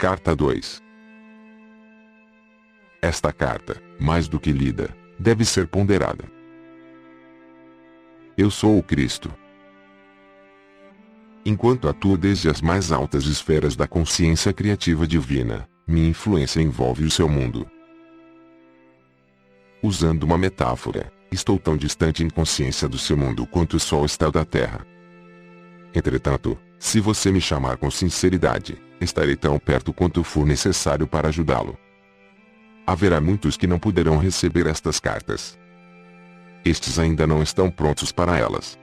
Carta 2. Esta carta, mais do que lida, deve ser ponderada. Eu sou o Cristo. Enquanto atuo desde as mais altas esferas da consciência criativa divina, minha influência envolve o seu mundo. Usando uma metáfora, estou tão distante em consciência do seu mundo quanto o Sol está da Terra. Entretanto, se você me chamar com sinceridade, estarei tão perto quanto for necessário para ajudá-lo. Haverá muitos que não poderão receber estas cartas. Estes ainda não estão prontos para elas.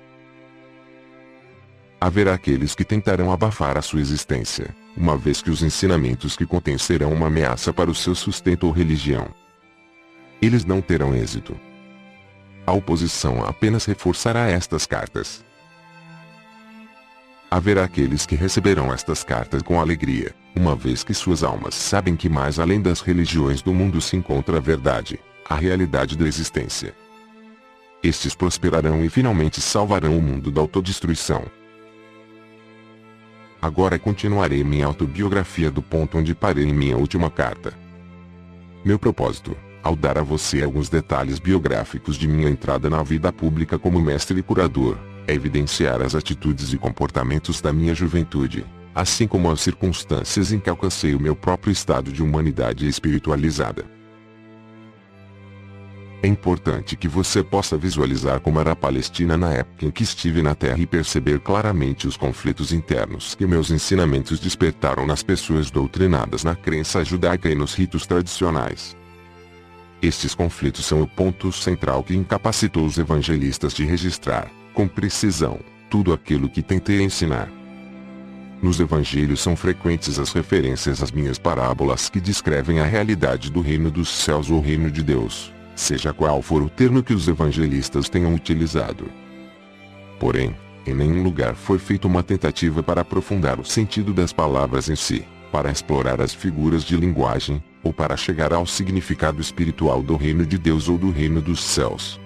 Haverá aqueles que tentarão abafar a sua existência, uma vez que os ensinamentos que contém serão uma ameaça para o seu sustento ou religião. Eles não terão êxito. A oposição apenas reforçará estas cartas. Haverá aqueles que receberão estas cartas com alegria, uma vez que suas almas sabem que mais além das religiões do mundo se encontra a verdade, a realidade da existência. Estes prosperarão e finalmente salvarão o mundo da autodestruição. Agora continuarei minha autobiografia do ponto onde parei em minha última carta. Meu propósito, ao dar a você alguns detalhes biográficos de minha entrada na vida pública como mestre e curador, é evidenciar as atitudes e comportamentos da minha juventude, assim como as circunstâncias em que alcancei o meu próprio estado de humanidade espiritualizada. É importante que você possa visualizar como era a Palestina na época em que estive na Terra e perceber claramente os conflitos internos que meus ensinamentos despertaram nas pessoas doutrinadas na crença judaica e nos ritos tradicionais. Estes conflitos são o ponto central que incapacitou os evangelistas de registrar, com precisão, tudo aquilo que tentei ensinar. Nos evangelhos são frequentes as referências às minhas parábolas que descrevem a realidade do reino dos céus ou reino de Deus, seja qual for o termo que os evangelistas tenham utilizado. Porém, em nenhum lugar foi feita uma tentativa para aprofundar o sentido das palavras em si, para explorar as figuras de linguagem, ou para chegar ao significado espiritual do reino de Deus ou do reino dos céus.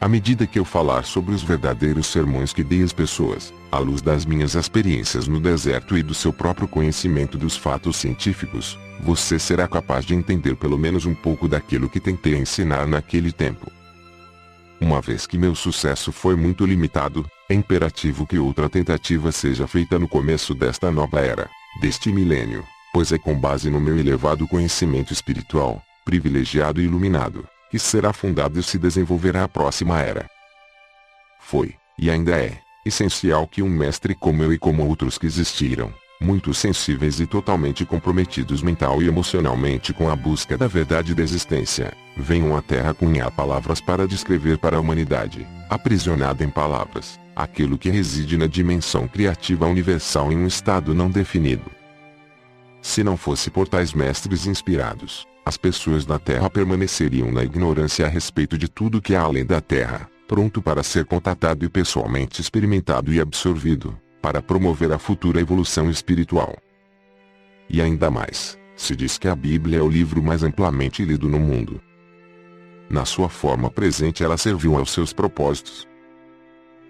À medida que eu falar sobre os verdadeiros sermões que dei às pessoas, à luz das minhas experiências no deserto e do seu próprio conhecimento dos fatos científicos, você será capaz de entender pelo menos um pouco daquilo que tentei ensinar naquele tempo. Uma vez que meu sucesso foi muito limitado, é imperativo que outra tentativa seja feita no começo desta nova era, deste milênio, pois é com base no meu elevado conhecimento espiritual, privilegiado e iluminado, que será fundado e se desenvolverá a próxima era. Foi, e ainda é, essencial que um mestre como eu e como outros que existiram, muito sensíveis e totalmente comprometidos mental e emocionalmente com a busca da verdade da existência, venham à Terra cunhar palavras para descrever para a humanidade, aprisionada em palavras, aquilo que reside na dimensão criativa universal em um estado não definido. Se não fosse por tais mestres inspirados, as pessoas na Terra permaneceriam na ignorância a respeito de tudo que há além da Terra, pronto para ser contatado e pessoalmente experimentado e absorvido, para promover a futura evolução espiritual. E ainda mais, se diz que a Bíblia é o livro mais amplamente lido no mundo. Na sua forma presente ela serviu aos seus propósitos.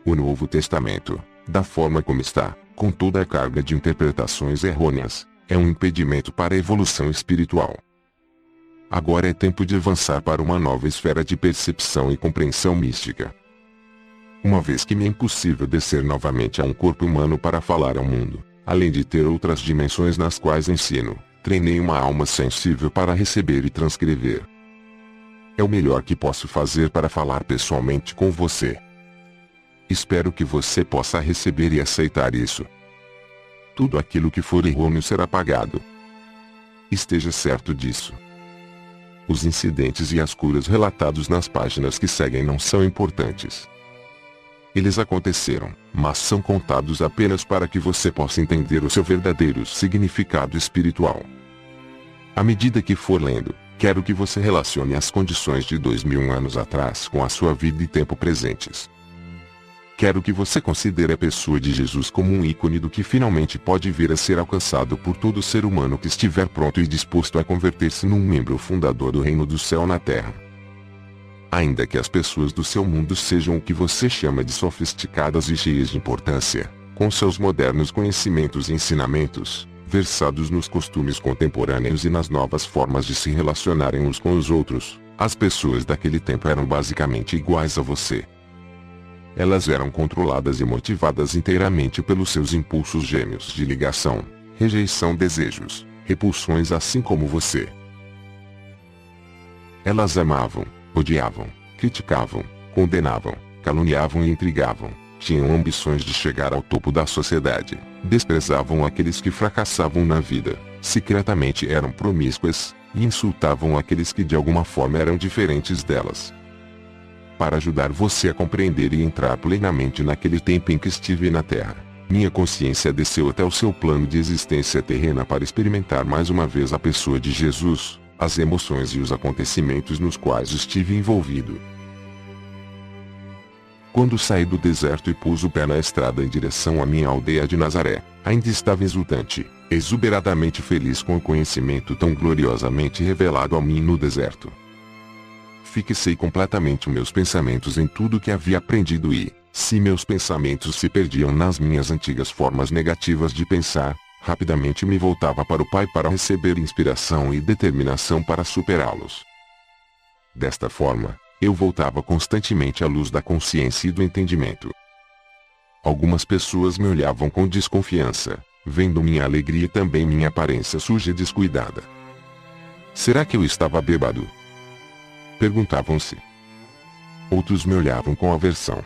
O Novo Testamento, da forma como está, com toda a carga de interpretações errôneas, é um impedimento para a evolução espiritual. Agora é tempo de avançar para uma nova esfera de percepção e compreensão mística. Uma vez que me é impossível descer novamente a um corpo humano para falar ao mundo, além de ter outras dimensões nas quais ensino, treinei uma alma sensível para receber e transcrever. É o melhor que posso fazer para falar pessoalmente com você. Espero que você possa receber e aceitar isso. Tudo aquilo que for errôneo será apagado. Esteja certo disso. Os incidentes e as curas relatados nas páginas que seguem não são importantes. Eles aconteceram, mas são contados apenas para que você possa entender o seu verdadeiro significado espiritual. À medida que for lendo, quero que você relacione as condições de 2000 anos atrás com a sua vida e tempo presentes. Quero que você considere a pessoa de Jesus como um ícone do que finalmente pode vir a ser alcançado por todo ser humano que estiver pronto e disposto a converter-se num membro fundador do reino do céu na terra. Ainda que as pessoas do seu mundo sejam o que você chama de sofisticadas e cheias de importância, com seus modernos conhecimentos e ensinamentos, Versados nos costumes contemporâneos e nas novas formas de se relacionarem uns com os outros, as pessoas daquele tempo eram basicamente iguais a você. Elas eram controladas e motivadas inteiramente pelos seus impulsos gêmeos de ligação, rejeição, desejos, repulsões, assim como você. Elas amavam, odiavam, criticavam, condenavam, caluniavam e intrigavam. Tinham ambições de chegar ao topo da sociedade, desprezavam aqueles que fracassavam na vida, secretamente eram promíscuas, e insultavam aqueles que de alguma forma eram diferentes delas. Para ajudar você a compreender e entrar plenamente naquele tempo em que estive na Terra, minha consciência desceu até o seu plano de existência terrena para experimentar mais uma vez a pessoa de Jesus, as emoções e os acontecimentos nos quais estive envolvido. Quando saí do deserto e pus o pé na estrada em direção à minha aldeia de Nazaré, ainda estava exultante, exuberadamente feliz com o conhecimento tão gloriosamente revelado a mim no deserto. Fixei completamente meus pensamentos em tudo que havia aprendido e, se meus pensamentos se perdiam nas minhas antigas formas negativas de pensar, rapidamente me voltava para o Pai para receber inspiração e determinação para superá-los. Desta forma, eu voltava constantemente à luz da consciência e do entendimento. Algumas pessoas me olhavam com desconfiança, vendo minha alegria e também minha aparência suja e descuidada. Será que eu estava bêbado? Perguntavam-se. Outros me olhavam com aversão.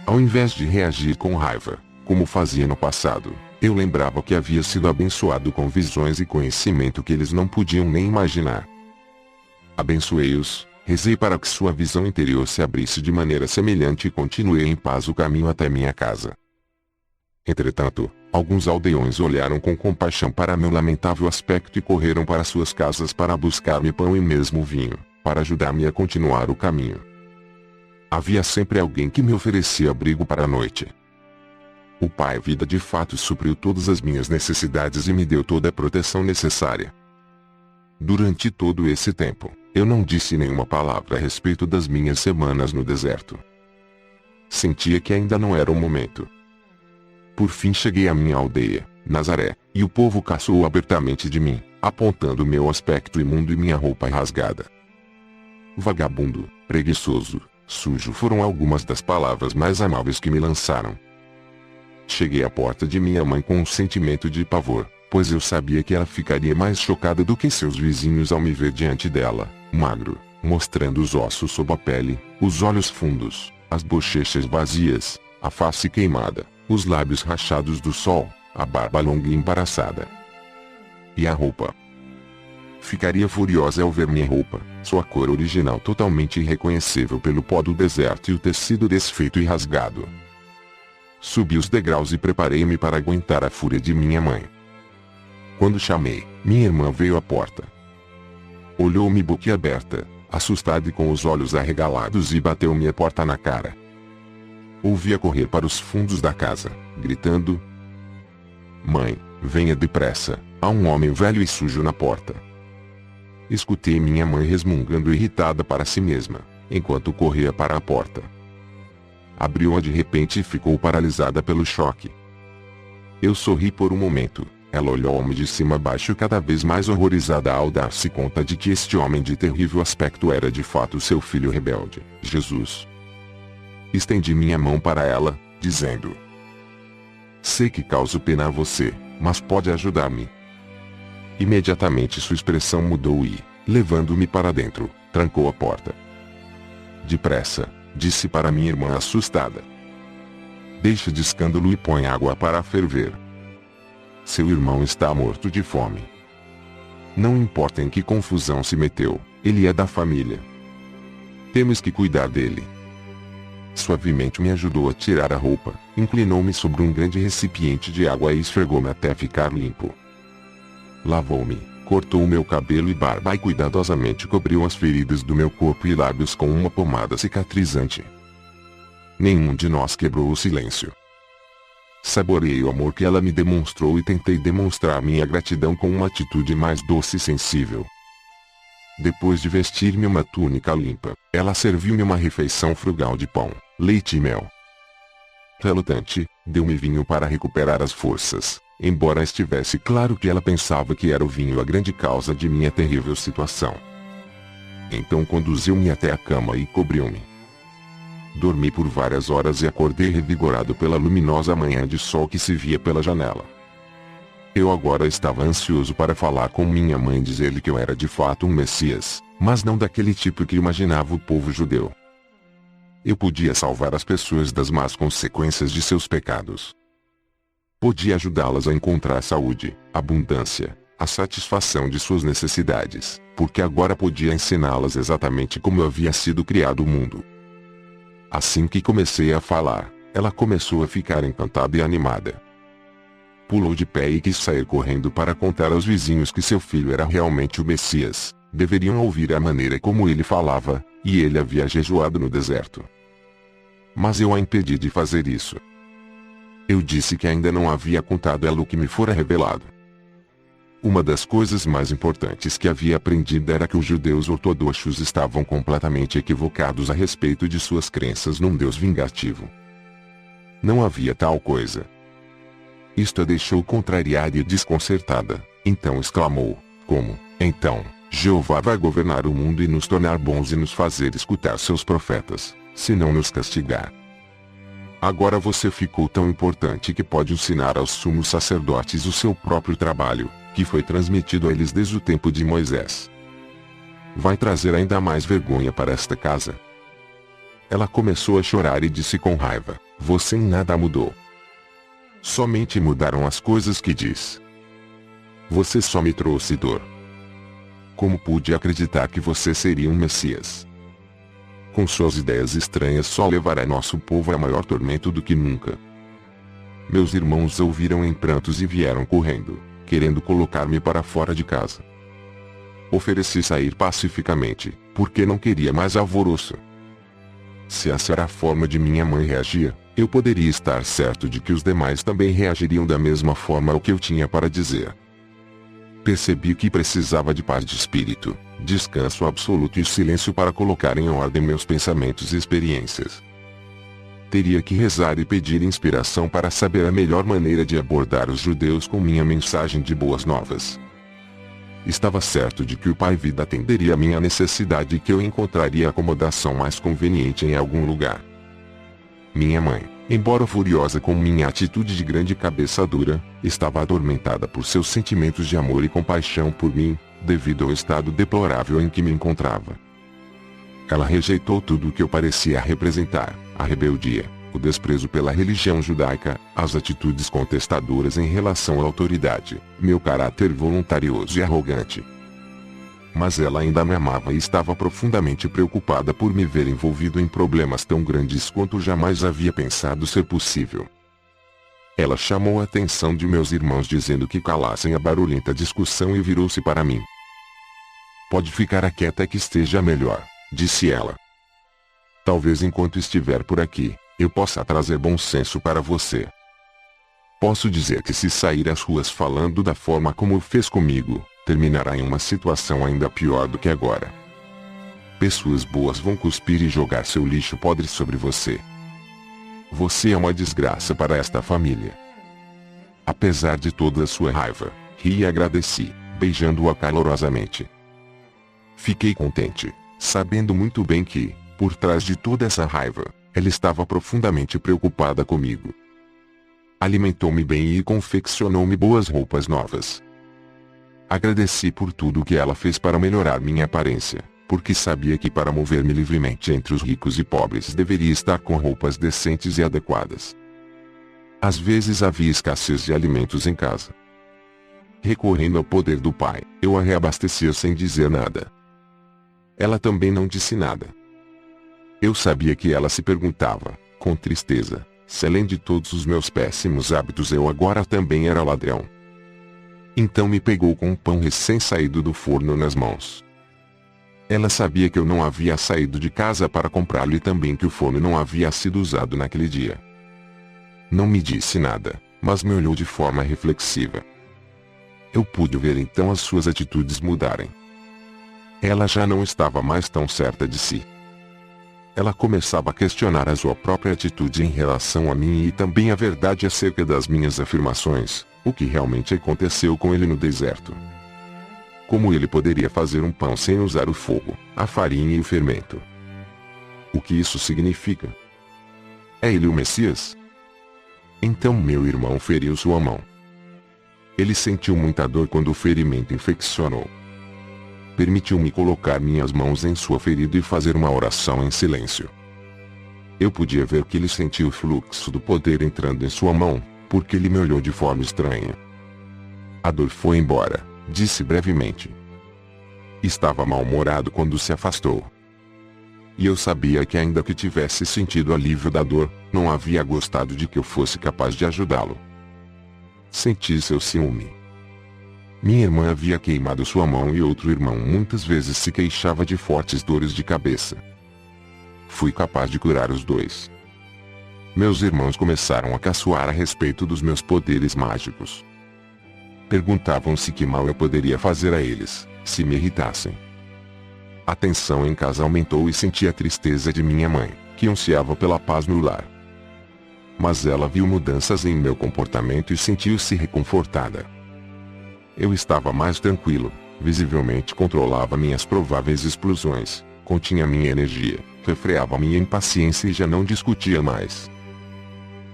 Ao invés de reagir com raiva, como fazia no passado, eu lembrava que havia sido abençoado com visões e conhecimento que eles não podiam nem imaginar. Abençoei-os. Rezei para que sua visão interior se abrisse de maneira semelhante e continuei em paz o caminho até minha casa. Entretanto, alguns aldeões olharam com compaixão para meu lamentável aspecto e correram para suas casas para buscar-me pão e mesmo vinho, para ajudar-me a continuar o caminho. Havia sempre alguém que me oferecia abrigo para a noite. O Pai Vida de fato supriu todas as minhas necessidades e me deu toda a proteção necessária. Durante todo esse tempo, eu não disse nenhuma palavra a respeito das minhas semanas no deserto. Sentia que ainda não era o momento. Por fim cheguei à minha aldeia, Nazaré, e o povo caçoou abertamente de mim, apontando meu aspecto imundo e minha roupa rasgada. Vagabundo, preguiçoso, sujo foram algumas das palavras mais amáveis que me lançaram. Cheguei à porta de minha mãe com um sentimento de pavor, pois eu sabia que ela ficaria mais chocada do que seus vizinhos ao me ver diante dela, magro, mostrando os ossos sob a pele, os olhos fundos, as bochechas vazias, a face queimada, os lábios rachados do sol, a barba longa e embaraçada. E a roupa? Ficaria furiosa ao ver minha roupa, sua cor original totalmente irreconhecível pelo pó do deserto e o tecido desfeito e rasgado. Subi os degraus e preparei-me para aguentar a fúria de minha mãe. Quando chamei, minha irmã veio à porta. Olhou-me boquiaberta, assustada e com os olhos arregalados e bateu-me a porta na cara. Ouvi-a correr para os fundos da casa, gritando: "Mãe, venha depressa, há um homem velho e sujo na porta." Escutei minha mãe resmungando irritada para si mesma, enquanto corria para a porta. Abriu-a de repente e ficou paralisada pelo choque. Eu sorri por um momento. Ela olhou-me de cima a baixo cada vez mais horrorizada ao dar-se conta de que este homem de terrível aspecto era de fato seu filho rebelde, Jesus. Estendi minha mão para ela, dizendo: "Sei que causo pena a você, mas pode ajudar-me." Imediatamente sua expressão mudou e, levando-me para dentro, trancou a porta. "Depressa", disse para minha irmã assustada. "Deixa de escândalo e põe água para ferver. Seu irmão está morto de fome. Não importa em que confusão se meteu, ele é da família. Temos que cuidar dele." Suavemente me ajudou a tirar a roupa, inclinou-me sobre um grande recipiente de água e esfregou-me até ficar limpo. Lavou-me, cortou o meu cabelo e barba e cuidadosamente cobriu as feridas do meu corpo e lábios com uma pomada cicatrizante. Nenhum de nós quebrou o silêncio. Saboreei o amor que ela me demonstrou e tentei demonstrar minha gratidão com uma atitude mais doce e sensível. Depois de vestir-me uma túnica limpa, ela serviu-me uma refeição frugal de pão, leite e mel. Relutante, deu-me vinho para recuperar as forças, embora estivesse claro que ela pensava que era o vinho a grande causa de minha terrível situação. Então conduziu-me até a cama e cobriu-me. Dormi por várias horas e acordei revigorado pela luminosa manhã de sol que se via pela janela. Eu agora estava ansioso para falar com minha mãe e dizer-lhe que eu era de fato um Messias, mas não daquele tipo que imaginava o povo judeu. Eu podia salvar as pessoas das más consequências de seus pecados. Podia ajudá-las a encontrar saúde, abundância, a satisfação de suas necessidades, porque agora podia ensiná-las exatamente como havia sido criado o mundo. Assim que comecei a falar, ela começou a ficar encantada e animada. Pulou de pé e quis sair correndo para contar aos vizinhos que seu filho era realmente o Messias. Deveriam ouvir a maneira como ele falava, e ele havia jejuado no deserto. Mas eu a impedi de fazer isso. Eu disse que ainda não havia contado a ela o que me fora revelado. Uma das coisas mais importantes que havia aprendido era que os judeus ortodoxos estavam completamente equivocados a respeito de suas crenças num Deus vingativo. Não havia tal coisa. Isto a deixou contrariada e desconcertada, então exclamou, como, então, Jeová vai governar o mundo e nos tornar bons e nos fazer escutar seus profetas, se não nos castigar. Agora você ficou tão importante que pode ensinar aos sumos sacerdotes o seu próprio trabalho, que foi transmitido a eles desde o tempo de Moisés. Vai trazer ainda mais vergonha para esta casa. Ela começou a chorar e disse com raiva, você em nada mudou. Somente mudaram as coisas que diz. Você só me trouxe dor. Como pude acreditar que você seria um Messias? Com suas ideias estranhas só levará nosso povo a maior tormento do que nunca. Meus irmãos ouviram em prantos e vieram correndo, querendo colocar-me para fora de casa. Ofereci sair pacificamente, porque não queria mais alvoroço. Se essa era a forma de minha mãe reagir, eu poderia estar certo de que os demais também reagiriam da mesma forma ao que eu tinha para dizer. Percebi que precisava de paz de espírito, descanso absoluto e silêncio para colocar em ordem meus pensamentos e experiências. Teria que rezar e pedir inspiração para saber a melhor maneira de abordar os judeus com minha mensagem de boas novas. Estava certo de que o Pai Vida atenderia a minha necessidade e que eu encontraria acomodação mais conveniente em algum lugar. Minha mãe, embora furiosa com minha atitude de grande cabeça dura, estava atormentada por seus sentimentos de amor e compaixão por mim, devido ao estado deplorável em que me encontrava. Ela rejeitou tudo o que eu parecia representar, a rebeldia, o desprezo pela religião judaica, as atitudes contestadoras em relação à autoridade, meu caráter voluntarioso e arrogante. Mas ela ainda me amava e estava profundamente preocupada por me ver envolvido em problemas tão grandes quanto jamais havia pensado ser possível. Ela chamou a atenção de meus irmãos dizendo que calassem a barulhenta discussão e virou-se para mim. Pode ficar aqui até que esteja melhor, disse ela. Talvez enquanto estiver por aqui, eu possa trazer bom senso para você. Posso dizer que se sair às ruas falando da forma como fez comigo, terminará em uma situação ainda pior do que agora. Pessoas boas vão cuspir e jogar seu lixo podre sobre você. Você é uma desgraça para esta família. Apesar de toda a sua raiva, ri e agradeci, beijando-a calorosamente. Fiquei contente, sabendo muito bem que, por trás de toda essa raiva, ela estava profundamente preocupada comigo. Alimentou-me bem e confeccionou-me boas roupas novas. Agradeci por tudo o que ela fez para melhorar minha aparência, porque sabia que para mover-me livremente entre os ricos e pobres deveria estar com roupas decentes e adequadas. Às vezes havia escassez de alimentos em casa. Recorrendo ao poder do Pai, eu a reabastecia sem dizer nada. Ela também não disse nada. Eu sabia que ela se perguntava, com tristeza, se além de todos os meus péssimos hábitos eu agora também era ladrão. Então me pegou com um pão recém-saído do forno nas mãos. Ela sabia que eu não havia saído de casa para comprá-lo e também que o forno não havia sido usado naquele dia. Não me disse nada, mas me olhou de forma reflexiva. Eu pude ver então as suas atitudes mudarem. Ela já não estava mais tão certa de si. Ela começava a questionar a sua própria atitude em relação a mim e também a verdade acerca das minhas afirmações, o que realmente aconteceu com ele no deserto. Como ele poderia fazer um pão sem usar o fogo, a farinha e o fermento? O que isso significa? É ele o Messias? Então meu irmão feriu sua mão. Ele sentiu muita dor quando o ferimento infeccionou. Permitiu-me colocar minhas mãos em sua ferida e fazer uma oração em silêncio. Eu podia ver que ele sentiu o fluxo do poder entrando em sua mão, porque ele me olhou de forma estranha. A dor foi embora, disse brevemente. Estava mal-humorado quando se afastou. E eu sabia que ainda que tivesse sentido alívio da dor, não havia gostado de que eu fosse capaz de ajudá-lo. Senti seu ciúme. Minha irmã havia queimado sua mão e outro irmão muitas vezes se queixava de fortes dores de cabeça. Fui capaz de curar os dois. Meus irmãos começaram a caçoar a respeito dos meus poderes mágicos. Perguntavam-se que mal eu poderia fazer a eles, se me irritassem. A tensão em casa aumentou e senti a tristeza de minha mãe, que ansiava pela paz no lar. Mas ela viu mudanças em meu comportamento e sentiu-se reconfortada. Eu estava mais tranquilo, visivelmente controlava minhas prováveis explosões, continha minha energia, refreava minha impaciência e já não discutia mais.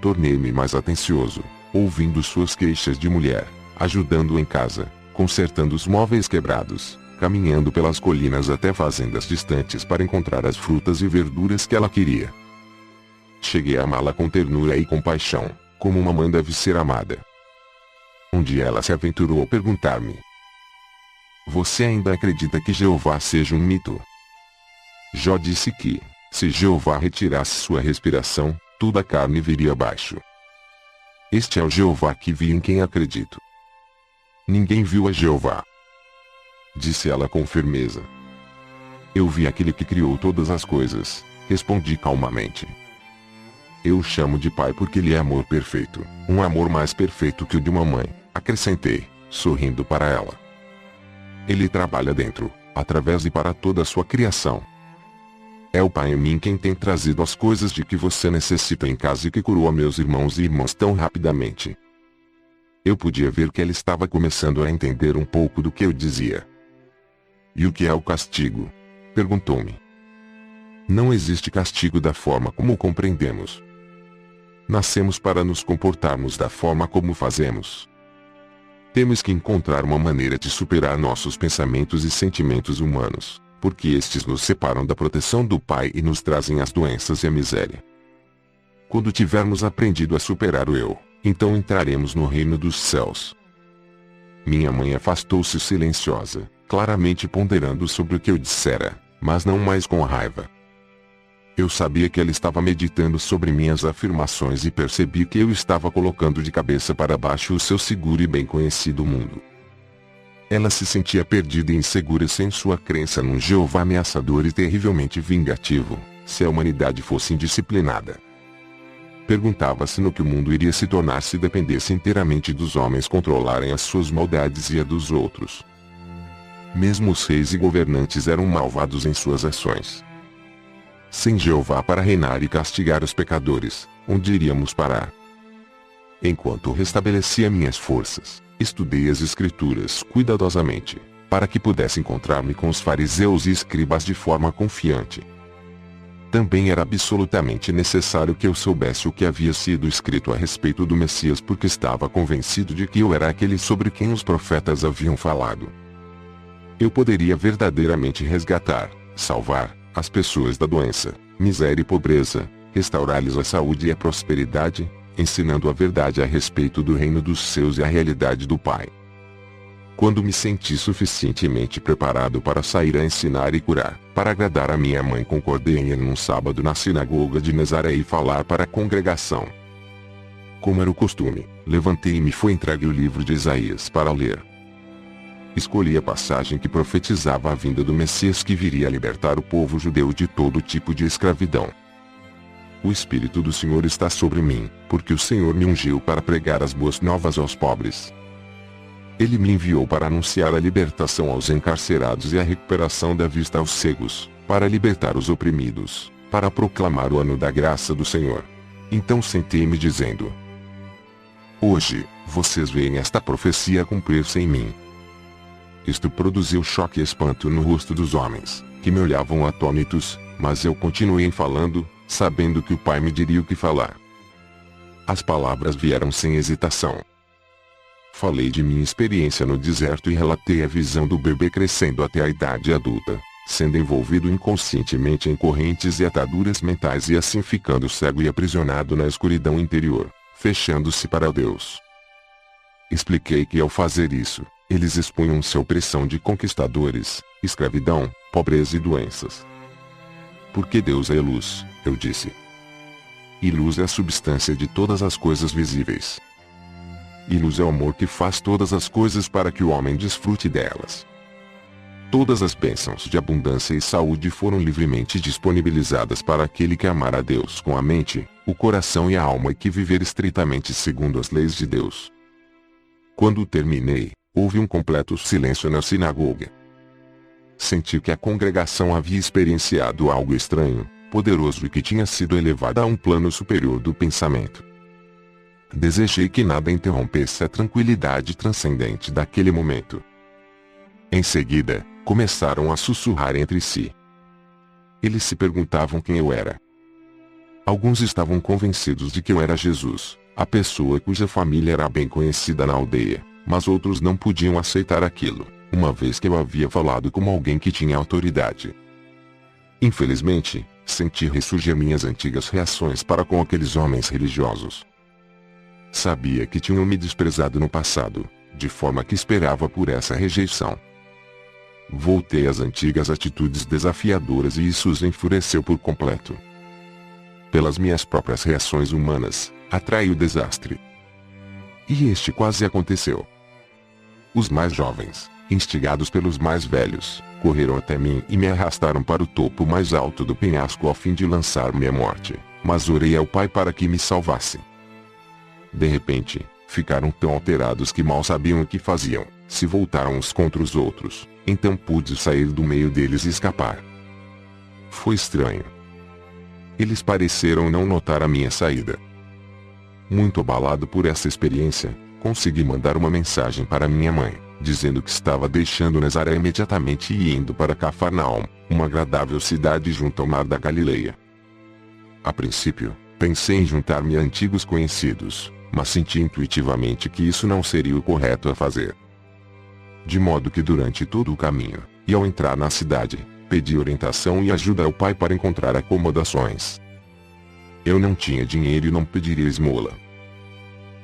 Tornei-me mais atencioso, ouvindo suas queixas de mulher, ajudando em casa, consertando os móveis quebrados, caminhando pelas colinas até fazendas distantes para encontrar as frutas e verduras que ela queria. Cheguei a amá-la com ternura e compaixão, como uma mãe deve ser amada. Um dia ela se aventurou a perguntar-me: "Você ainda acredita que Jeová seja um mito?" Jó disse que, se Jeová retirasse sua respiração, toda a carne viria abaixo. Este é o Jeová que vi em quem acredito. Ninguém viu a Jeová, disse ela com firmeza. Eu vi aquele que criou todas as coisas, respondi calmamente. Eu o chamo de pai porque ele é amor perfeito, um amor mais perfeito que o de uma mãe, acrescentei, sorrindo para ela. Ele trabalha dentro, através e para toda a sua criação. É o Pai em mim quem tem trazido as coisas de que você necessita em casa e que curou a meus irmãos e irmãs tão rapidamente. Eu podia ver que ela estava começando a entender um pouco do que eu dizia. E o que é o castigo? Perguntou-me. Não existe castigo da forma como o compreendemos. Nascemos para nos comportarmos da forma como fazemos. Temos que encontrar uma maneira de superar nossos pensamentos e sentimentos humanos, porque estes nos separam da proteção do Pai e nos trazem as doenças e a miséria. Quando tivermos aprendido a superar o eu, então entraremos no reino dos céus. Minha mãe afastou-se silenciosa, claramente ponderando sobre o que eu dissera, mas não mais com raiva. Eu sabia que ela estava meditando sobre minhas afirmações e percebi que eu estava colocando de cabeça para baixo o seu seguro e bem conhecido mundo. Ela se sentia perdida e insegura sem sua crença num Jeová ameaçador e terrivelmente vingativo, se a humanidade fosse indisciplinada. Perguntava-se no que o mundo iria se tornar se dependesse inteiramente dos homens controlarem as suas maldades e a dos outros. Mesmo os reis e governantes eram malvados em suas ações. Sem Jeová para reinar e castigar os pecadores, onde iríamos parar? Enquanto restabelecia minhas forças, estudei as Escrituras cuidadosamente, para que pudesse encontrar-me com os fariseus e escribas de forma confiante. Também era absolutamente necessário que eu soubesse o que havia sido escrito a respeito do Messias porque estava convencido de que eu era aquele sobre quem os profetas haviam falado. Eu poderia verdadeiramente resgatar, salvar, as pessoas da doença, miséria e pobreza, restaurar-lhes a saúde e a prosperidade, ensinando a verdade a respeito do reino dos céus e a realidade do Pai. Quando me senti suficientemente preparado para sair a ensinar e curar, para agradar a minha mãe, concordei em ir num sábado na sinagoga de Nazaré e falar para a congregação. Como era o costume, levantei-me e fui entregue o livro de Isaías para ler. Escolhi a passagem que profetizava a vinda do Messias que viria a libertar o povo judeu de todo tipo de escravidão. O Espírito do Senhor está sobre mim, porque o Senhor me ungiu para pregar as boas novas aos pobres. Ele me enviou para anunciar a libertação aos encarcerados e a recuperação da vista aos cegos, para libertar os oprimidos, para proclamar o ano da graça do Senhor. Então sentei-me dizendo: Hoje, Vocês veem esta profecia cumprir-se em mim. Isto produziu choque e espanto no rosto dos homens, que me olhavam atônitos, mas eu continuei falando, sabendo que o Pai me diria o que falar. As palavras vieram sem hesitação. Falei de minha experiência no deserto e relatei a visão do bebê crescendo até a idade adulta, sendo envolvido inconscientemente em correntes e ataduras mentais e assim ficando cego e aprisionado na escuridão interior, fechando-se para Deus. Expliquei que ao fazer isso, eles expunham-se à opressão de conquistadores, escravidão, pobreza e doenças. Porque Deus é luz, eu disse. E luz é a substância de todas as coisas visíveis. E luz é o amor que faz todas as coisas para que o homem desfrute delas. Todas as bênçãos de abundância e saúde foram livremente disponibilizadas para aquele que amar a Deus com a mente, o coração e a alma e que viver estritamente segundo as leis de Deus. Quando terminei, houve um completo silêncio na sinagoga. Senti que a congregação havia experienciado algo estranho, poderoso e que tinha sido elevado a um plano superior do pensamento. Desejei que nada interrompesse a tranquilidade transcendente daquele momento. Em seguida, começaram a sussurrar entre si. Eles se perguntavam quem eu era. Alguns estavam convencidos de que eu era Jesus, a pessoa cuja família era bem conhecida na aldeia, mas outros não podiam aceitar aquilo, uma vez que eu havia falado como alguém que tinha autoridade. Infelizmente, senti ressurgir minhas antigas reações para com aqueles homens religiosos. Sabia que tinham me desprezado no passado, de forma que esperava por essa rejeição. Voltei às antigas atitudes desafiadoras e isso os enfureceu por completo. Pelas minhas próprias reações humanas, atraí o desastre. E este quase aconteceu. Os mais jovens, instigados pelos mais velhos, correram até mim e me arrastaram para o topo mais alto do penhasco a fim de lançar-me à morte, mas orei ao Pai para que me salvasse. De repente, ficaram tão alterados que mal sabiam o que faziam, se voltaram uns contra os outros, então pude sair do meio deles e escapar. Foi estranho. Eles pareceram não notar a minha saída. Muito abalado por essa experiência, consegui mandar uma mensagem para minha mãe, dizendo que estava deixando Nazaré imediatamente e indo para Cafarnaum, uma agradável cidade junto ao mar da Galileia. A princípio, pensei em juntar-me a antigos conhecidos, mas senti intuitivamente que isso não seria o correto a fazer. De modo que durante todo o caminho, e ao entrar na cidade, pedi orientação e ajuda ao Pai para encontrar acomodações. Eu não tinha dinheiro e não pediria esmola.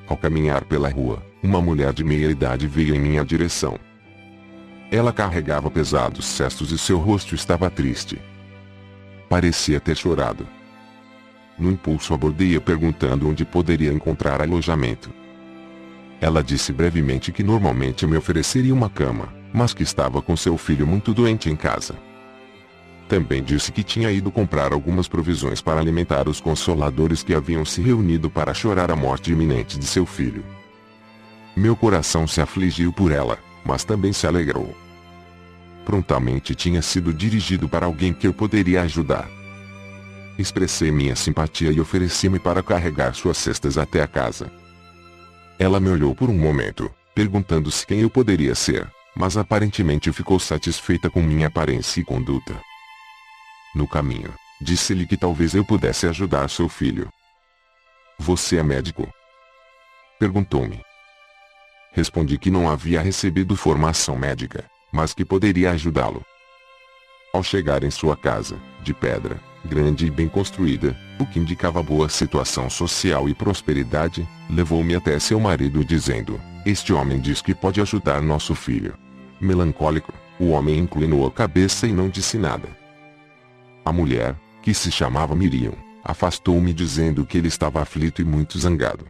Ao caminhar pela rua, uma mulher de meia idade veio em minha direção. Ela carregava pesados cestos e seu rosto estava triste. Parecia ter chorado. No impulso abordei-a perguntando onde poderia encontrar alojamento. Ela disse brevemente que normalmente me ofereceria uma cama, mas que estava com seu filho muito doente em casa. Também disse que tinha ido comprar algumas provisões para alimentar os consoladores que haviam se reunido para chorar a morte iminente de seu filho. Meu coração se afligiu por ela, mas também se alegrou. Prontamente tinha sido dirigido para alguém que eu poderia ajudar. Expressei minha simpatia e ofereci-me para carregar suas cestas até a casa. Ela me olhou por um momento, perguntando-se quem eu poderia ser, mas aparentemente ficou satisfeita com minha aparência e conduta. No caminho, disse-lhe que talvez eu pudesse ajudar seu filho. Você é médico? Perguntou-me. Respondi que não havia recebido formação médica, mas que poderia ajudá-lo. Ao chegar em sua casa, de pedra, grande e bem construída, o que indicava boa situação social e prosperidade, levou-me até seu marido dizendo: "Este homem diz que pode ajudar nosso filho." Melancólico, o homem inclinou a cabeça e não disse nada. A mulher, que se chamava Miriam, afastou-me dizendo que ele estava aflito e muito zangado.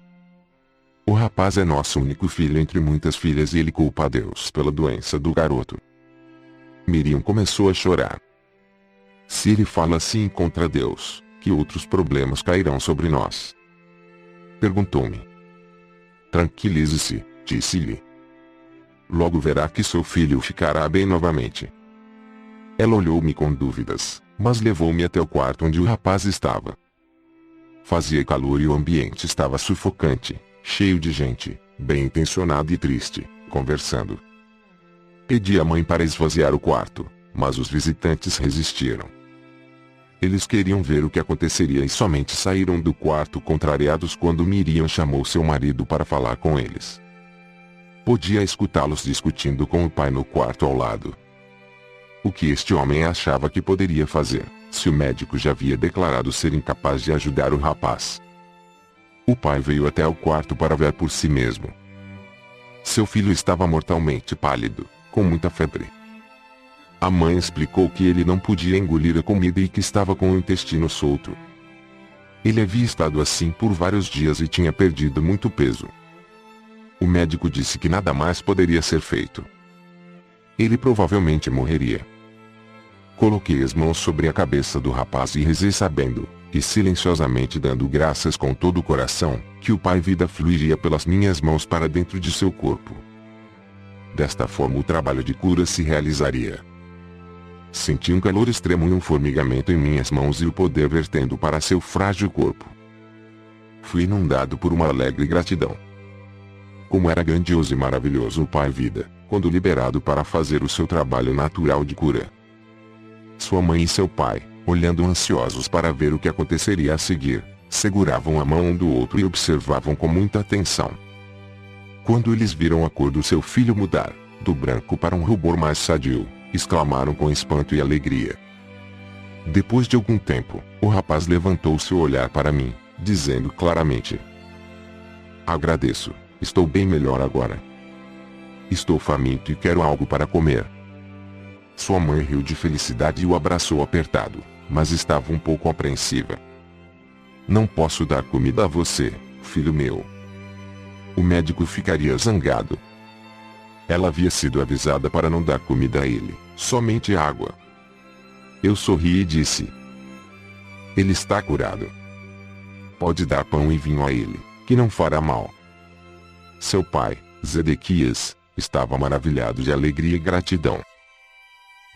"O rapaz é nosso único filho entre muitas filhas e ele culpa a Deus pela doença do garoto." Miriam começou a chorar. "Se ele fala assim contra Deus, que outros problemas cairão sobre nós?" Perguntou-me. "Tranquilize-se", disse-lhe. "Logo verá que seu filho ficará bem novamente." Ela olhou-me com dúvidas, mas levou-me até o quarto onde o rapaz estava. Fazia calor e o ambiente estava sufocante, cheio de gente, bem intencionado e triste, conversando. Pedi à mãe para esvaziar o quarto, mas os visitantes resistiram. Eles queriam ver o que aconteceria e somente saíram do quarto contrariados quando Miriam chamou seu marido para falar com eles. Podia escutá-los discutindo com o pai no quarto ao lado. O que este homem achava que poderia fazer, se o médico já havia declarado ser incapaz de ajudar o rapaz? O pai veio até o quarto para ver por si mesmo. Seu filho estava mortalmente pálido, com muita febre. A mãe explicou que ele não podia engolir a comida e que estava com o intestino solto. Ele havia estado assim por vários dias e tinha perdido muito peso. O médico disse que nada mais poderia ser feito. Ele provavelmente morreria. Coloquei as mãos sobre a cabeça do rapaz e rezei sabendo, e silenciosamente dando graças com todo o coração, que o Pai Vida fluiria pelas minhas mãos para dentro de seu corpo. Desta forma o trabalho de cura se realizaria. Senti um calor extremo e um formigamento em minhas mãos e o poder vertendo para seu frágil corpo. Fui inundado por uma alegre gratidão. Como era grandioso e maravilhoso o Pai Vida, quando liberado para fazer o seu trabalho natural de cura. Sua mãe e seu pai, olhando ansiosos para ver o que aconteceria a seguir, seguravam a mão um do outro e observavam com muita atenção. Quando eles viram a cor do seu filho mudar, do branco para um rubor mais sadio, exclamaram com espanto e alegria. Depois de algum tempo, o rapaz levantou seu olhar para mim, dizendo claramente: "Agradeço, estou bem melhor agora. Estou faminto e quero algo para comer." Sua mãe riu de felicidade e o abraçou apertado, mas estava um pouco apreensiva. "Não posso dar comida a você, filho meu." O médico ficaria zangado. Ela havia sido avisada para não dar comida a ele, somente água. Eu sorri e disse: "Ele está curado. Pode dar pão e vinho a ele, que não fará mal." Seu pai, Zedequias, estava maravilhado de alegria e gratidão.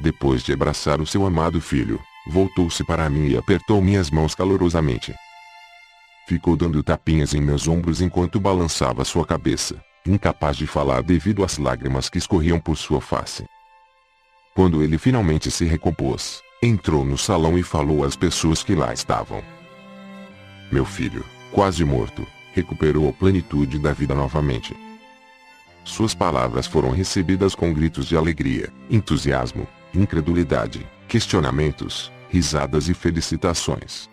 Depois de abraçar o seu amado filho, voltou-se para mim e apertou minhas mãos calorosamente. Ficou dando tapinhas em meus ombros enquanto balançava sua cabeça, incapaz de falar devido às lágrimas que escorriam por sua face. Quando ele finalmente se recompôs, entrou no salão e falou às pessoas que lá estavam. Meu filho, quase morto, recuperou a plenitude da vida novamente. Suas palavras foram recebidas com gritos de alegria, entusiasmo, incredulidade, questionamentos, risadas e felicitações.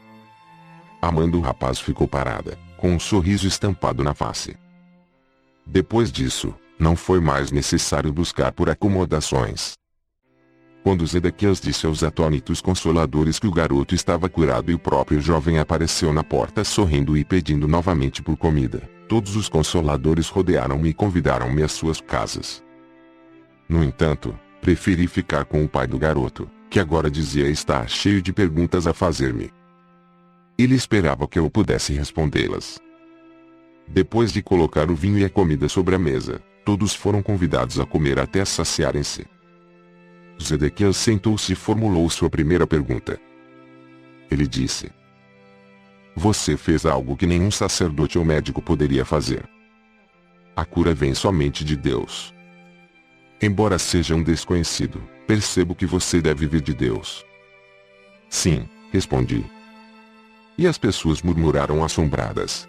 A mãe do rapaz ficou parada, com um sorriso estampado na face. Depois disso, não foi mais necessário buscar por acomodações. Quando Zedequias disse aos atônitos consoladores que o garoto estava curado e o próprio jovem apareceu na porta sorrindo e pedindo novamente por comida, todos os consoladores rodearam-me e convidaram-me às suas casas. No entanto, preferi ficar com o pai do garoto, que agora dizia estar cheio de perguntas a fazer-me. Ele esperava que eu pudesse respondê-las. Depois de colocar o vinho e a comida sobre a mesa, todos foram convidados a comer até saciarem-se. Zedequias sentou-se e formulou sua primeira pergunta. Ele disse: "Você fez algo que nenhum sacerdote ou médico poderia fazer. A cura vem somente de Deus. Embora seja um desconhecido, percebo que você deve vir de Deus." "Sim", respondi. E as pessoas murmuraram assombradas.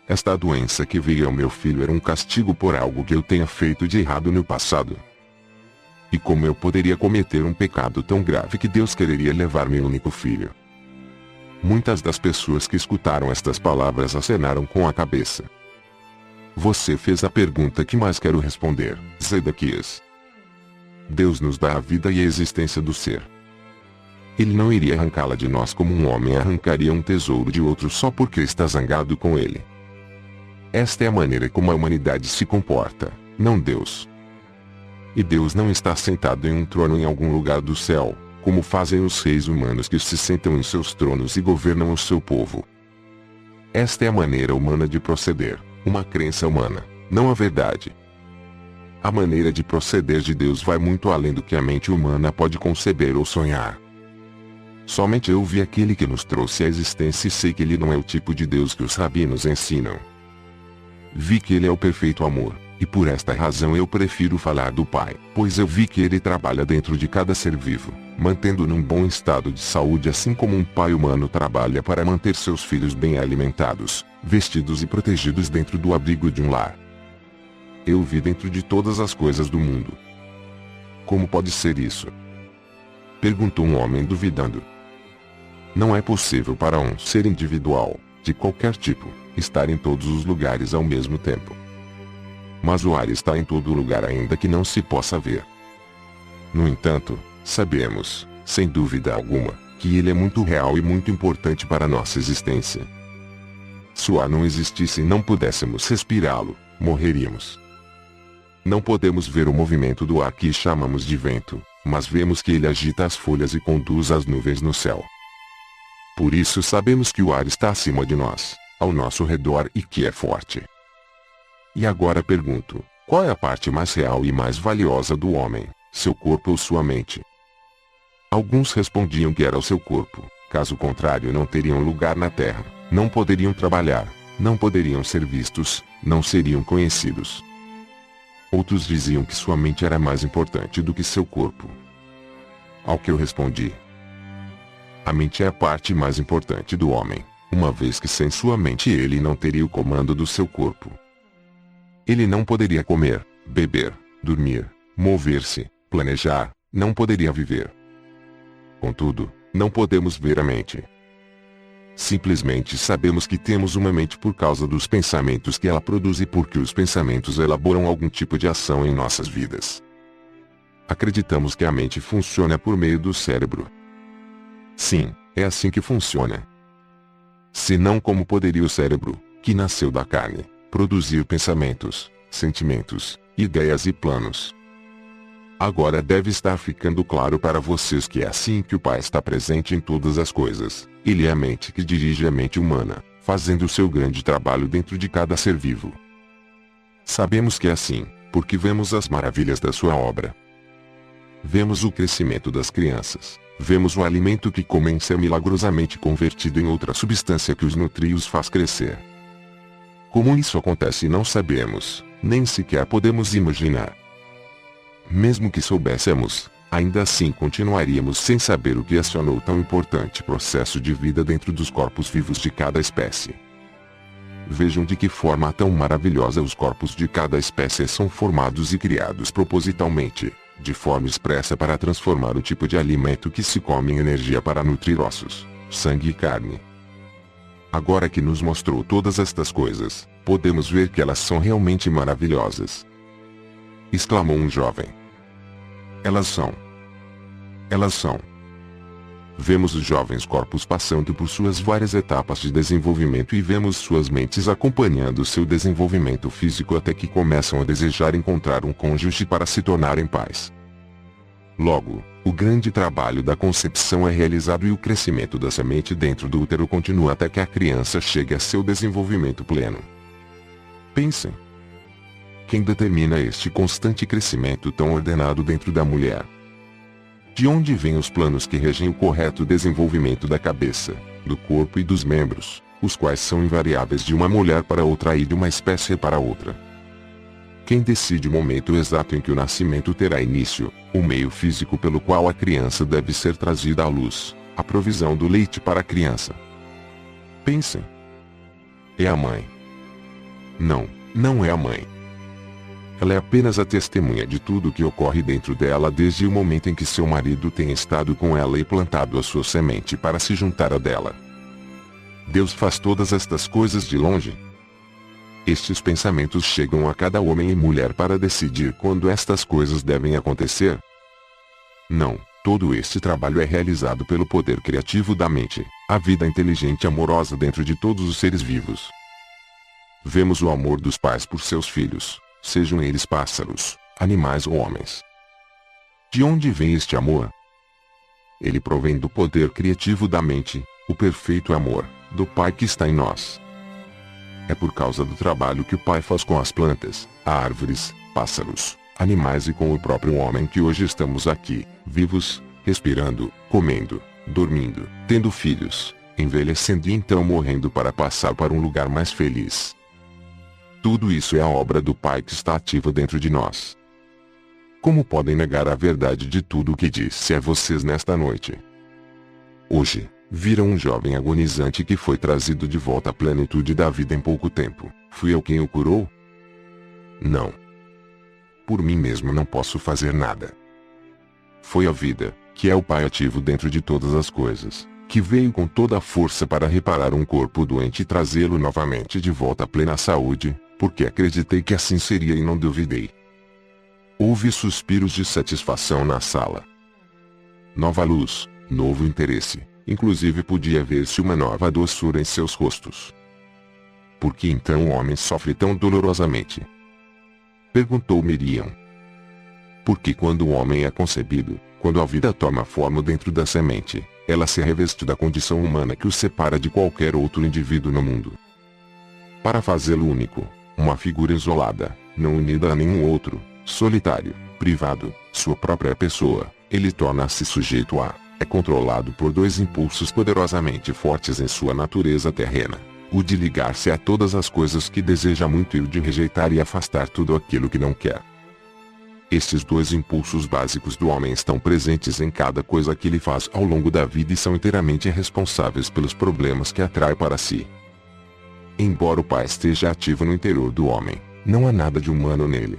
Esta doença que veio ao meu filho era um castigo por algo que eu tenha feito de errado no passado. E como eu poderia cometer um pecado tão grave que Deus quereria levar meu único filho? Muitas das pessoas que escutaram estas palavras acenaram com a cabeça. Você fez a pergunta que mais quero responder, Zedequias. Deus nos dá a vida e a existência do ser. Ele não iria arrancá-la de nós como um homem arrancaria um tesouro de outro só porque está zangado com ele. Esta é a maneira como a humanidade se comporta, não Deus. E Deus não está sentado em um trono em algum lugar do céu, como fazem os reis humanos que se sentam em seus tronos e governam o seu povo. Esta é a maneira humana de proceder, uma crença humana, não a verdade. A maneira de proceder de Deus vai muito além do que a mente humana pode conceber ou sonhar. Somente eu vi aquele que nos trouxe à existência e sei que ele não é o tipo de Deus que os rabinos ensinam. Vi que ele é o perfeito amor, e por esta razão eu prefiro falar do Pai, pois eu vi que ele trabalha dentro de cada ser vivo, mantendo num bom estado de saúde, assim como um pai humano trabalha para manter seus filhos bem alimentados, vestidos e protegidos dentro do abrigo de um lar. Eu vi dentro de todas as coisas do mundo. Como pode ser isso? Perguntou um homem duvidando. Não é possível para um ser individual, de qualquer tipo, estar em todos os lugares ao mesmo tempo. Mas o ar está em todo lugar ainda que não se possa ver. No entanto, sabemos, sem dúvida alguma, que ele é muito real e muito importante para nossa existência. Se o ar não existisse e não pudéssemos respirá-lo, morreríamos. Não podemos ver o movimento do ar que chamamos de vento, mas vemos que ele agita as folhas e conduz as nuvens no céu. Por isso sabemos que o ar está acima de nós, ao nosso redor, e que é forte. E agora pergunto, qual é a parte mais real e mais valiosa do homem, seu corpo ou sua mente? Alguns respondiam que era o seu corpo, caso contrário não teriam lugar na terra, não poderiam trabalhar, não poderiam ser vistos, não seriam conhecidos. Outros diziam que sua mente era mais importante do que seu corpo. Ao que eu respondi: a mente é a parte mais importante do homem, uma vez que sem sua mente ele não teria o comando do seu corpo. Ele não poderia comer, beber, dormir, mover-se, planejar, não poderia viver. Contudo, não podemos ver a mente. Simplesmente sabemos que temos uma mente por causa dos pensamentos que ela produz e porque os pensamentos elaboram algum tipo de ação em nossas vidas. Acreditamos que a mente funciona por meio do cérebro. Sim, é assim que funciona. Senão, como poderia o cérebro, que nasceu da carne, produzir pensamentos, sentimentos, ideias e planos? Agora deve estar ficando claro para vocês que é assim que o Pai está presente em todas as coisas. Ele é a mente que dirige a mente humana, fazendo o seu grande trabalho dentro de cada ser vivo. Sabemos que é assim, porque vemos as maravilhas da sua obra. Vemos o crescimento das crianças, vemos o alimento que comem ser milagrosamente convertido em outra substância que os nutre e os faz crescer. Como isso acontece não sabemos, nem sequer podemos imaginar. Mesmo que soubéssemos, ainda assim continuaríamos sem saber o que acionou tão importante processo de vida dentro dos corpos vivos de cada espécie. Vejam de que forma tão maravilhosa os corpos de cada espécie são formados e criados propositalmente, de forma expressa para transformar o tipo de alimento que se come em energia para nutrir ossos, sangue e carne. Agora que nos mostrou todas estas coisas, podemos ver que elas são realmente maravilhosas. Exclamou um jovem. Elas são. Elas são. Vemos os jovens corpos passando por suas várias etapas de desenvolvimento e vemos suas mentes acompanhando seu desenvolvimento físico até que começam a desejar encontrar um cônjuge para se tornarem pais. Logo, o grande trabalho da concepção é realizado e o crescimento da semente dentro do útero continua até que a criança chegue a seu desenvolvimento pleno. Pensem. Quem determina este constante crescimento tão ordenado dentro da mulher? De onde vêm os planos que regem o correto desenvolvimento da cabeça, do corpo e dos membros, os quais são invariáveis de uma mulher para outra e de uma espécie para outra? Quem decide o momento exato em que o nascimento terá início, o meio físico pelo qual a criança deve ser trazida à luz, a provisão do leite para a criança? Pensem. É a mãe. Não, não é a mãe. Ela é apenas a testemunha de tudo o que ocorre dentro dela desde o momento em que seu marido tem estado com ela e plantado a sua semente para se juntar a dela. Deus faz todas estas coisas de longe. Estes pensamentos chegam a cada homem e mulher para decidir quando estas coisas devem acontecer? Não, todo este trabalho é realizado pelo poder criativo da mente, a vida inteligente e amorosa dentro de todos os seres vivos. Vemos o amor dos pais por seus filhos, sejam eles pássaros, animais ou homens. De onde vem este amor? Ele provém do poder criativo da mente, o perfeito amor, do Pai que está em nós. É por causa do trabalho que o Pai faz com as plantas, árvores, pássaros, animais e com o próprio homem que hoje estamos aqui, vivos, respirando, comendo, dormindo, tendo filhos, envelhecendo e então morrendo para passar para um lugar mais feliz. Tudo isso é a obra do Pai que está ativa dentro de nós. Como podem negar a verdade de tudo o que disse a vocês nesta noite? Hoje, viram um jovem agonizante que foi trazido de volta à plenitude da vida em pouco tempo. Fui eu quem o curou? Não. Por mim mesmo não posso fazer nada. Foi a vida, que é o Pai ativo dentro de todas as coisas, que veio com toda a força para reparar um corpo doente e trazê-lo novamente de volta à plena saúde, porque acreditei que assim seria e não duvidei. Houve suspiros de satisfação na sala. Nova luz, novo interesse, inclusive podia ver-se uma nova doçura em seus rostos. Por que então o homem sofre tão dolorosamente? Perguntou Miriam. Porque quando o homem é concebido, quando a vida toma forma dentro da semente, ela se reveste da condição humana que o separa de qualquer outro indivíduo no mundo. Para fazê-lo único, uma figura isolada, não unida a nenhum outro, solitário, privado, sua própria pessoa, ele torna-se sujeito a, é controlado por dois impulsos poderosamente fortes em sua natureza terrena, o de ligar-se a todas as coisas que deseja muito e o de rejeitar e afastar tudo aquilo que não quer. Estes dois impulsos básicos do homem estão presentes em cada coisa que ele faz ao longo da vida e são inteiramente responsáveis pelos problemas que atrai para si. Embora o Pai esteja ativo no interior do homem, não há nada de humano nele.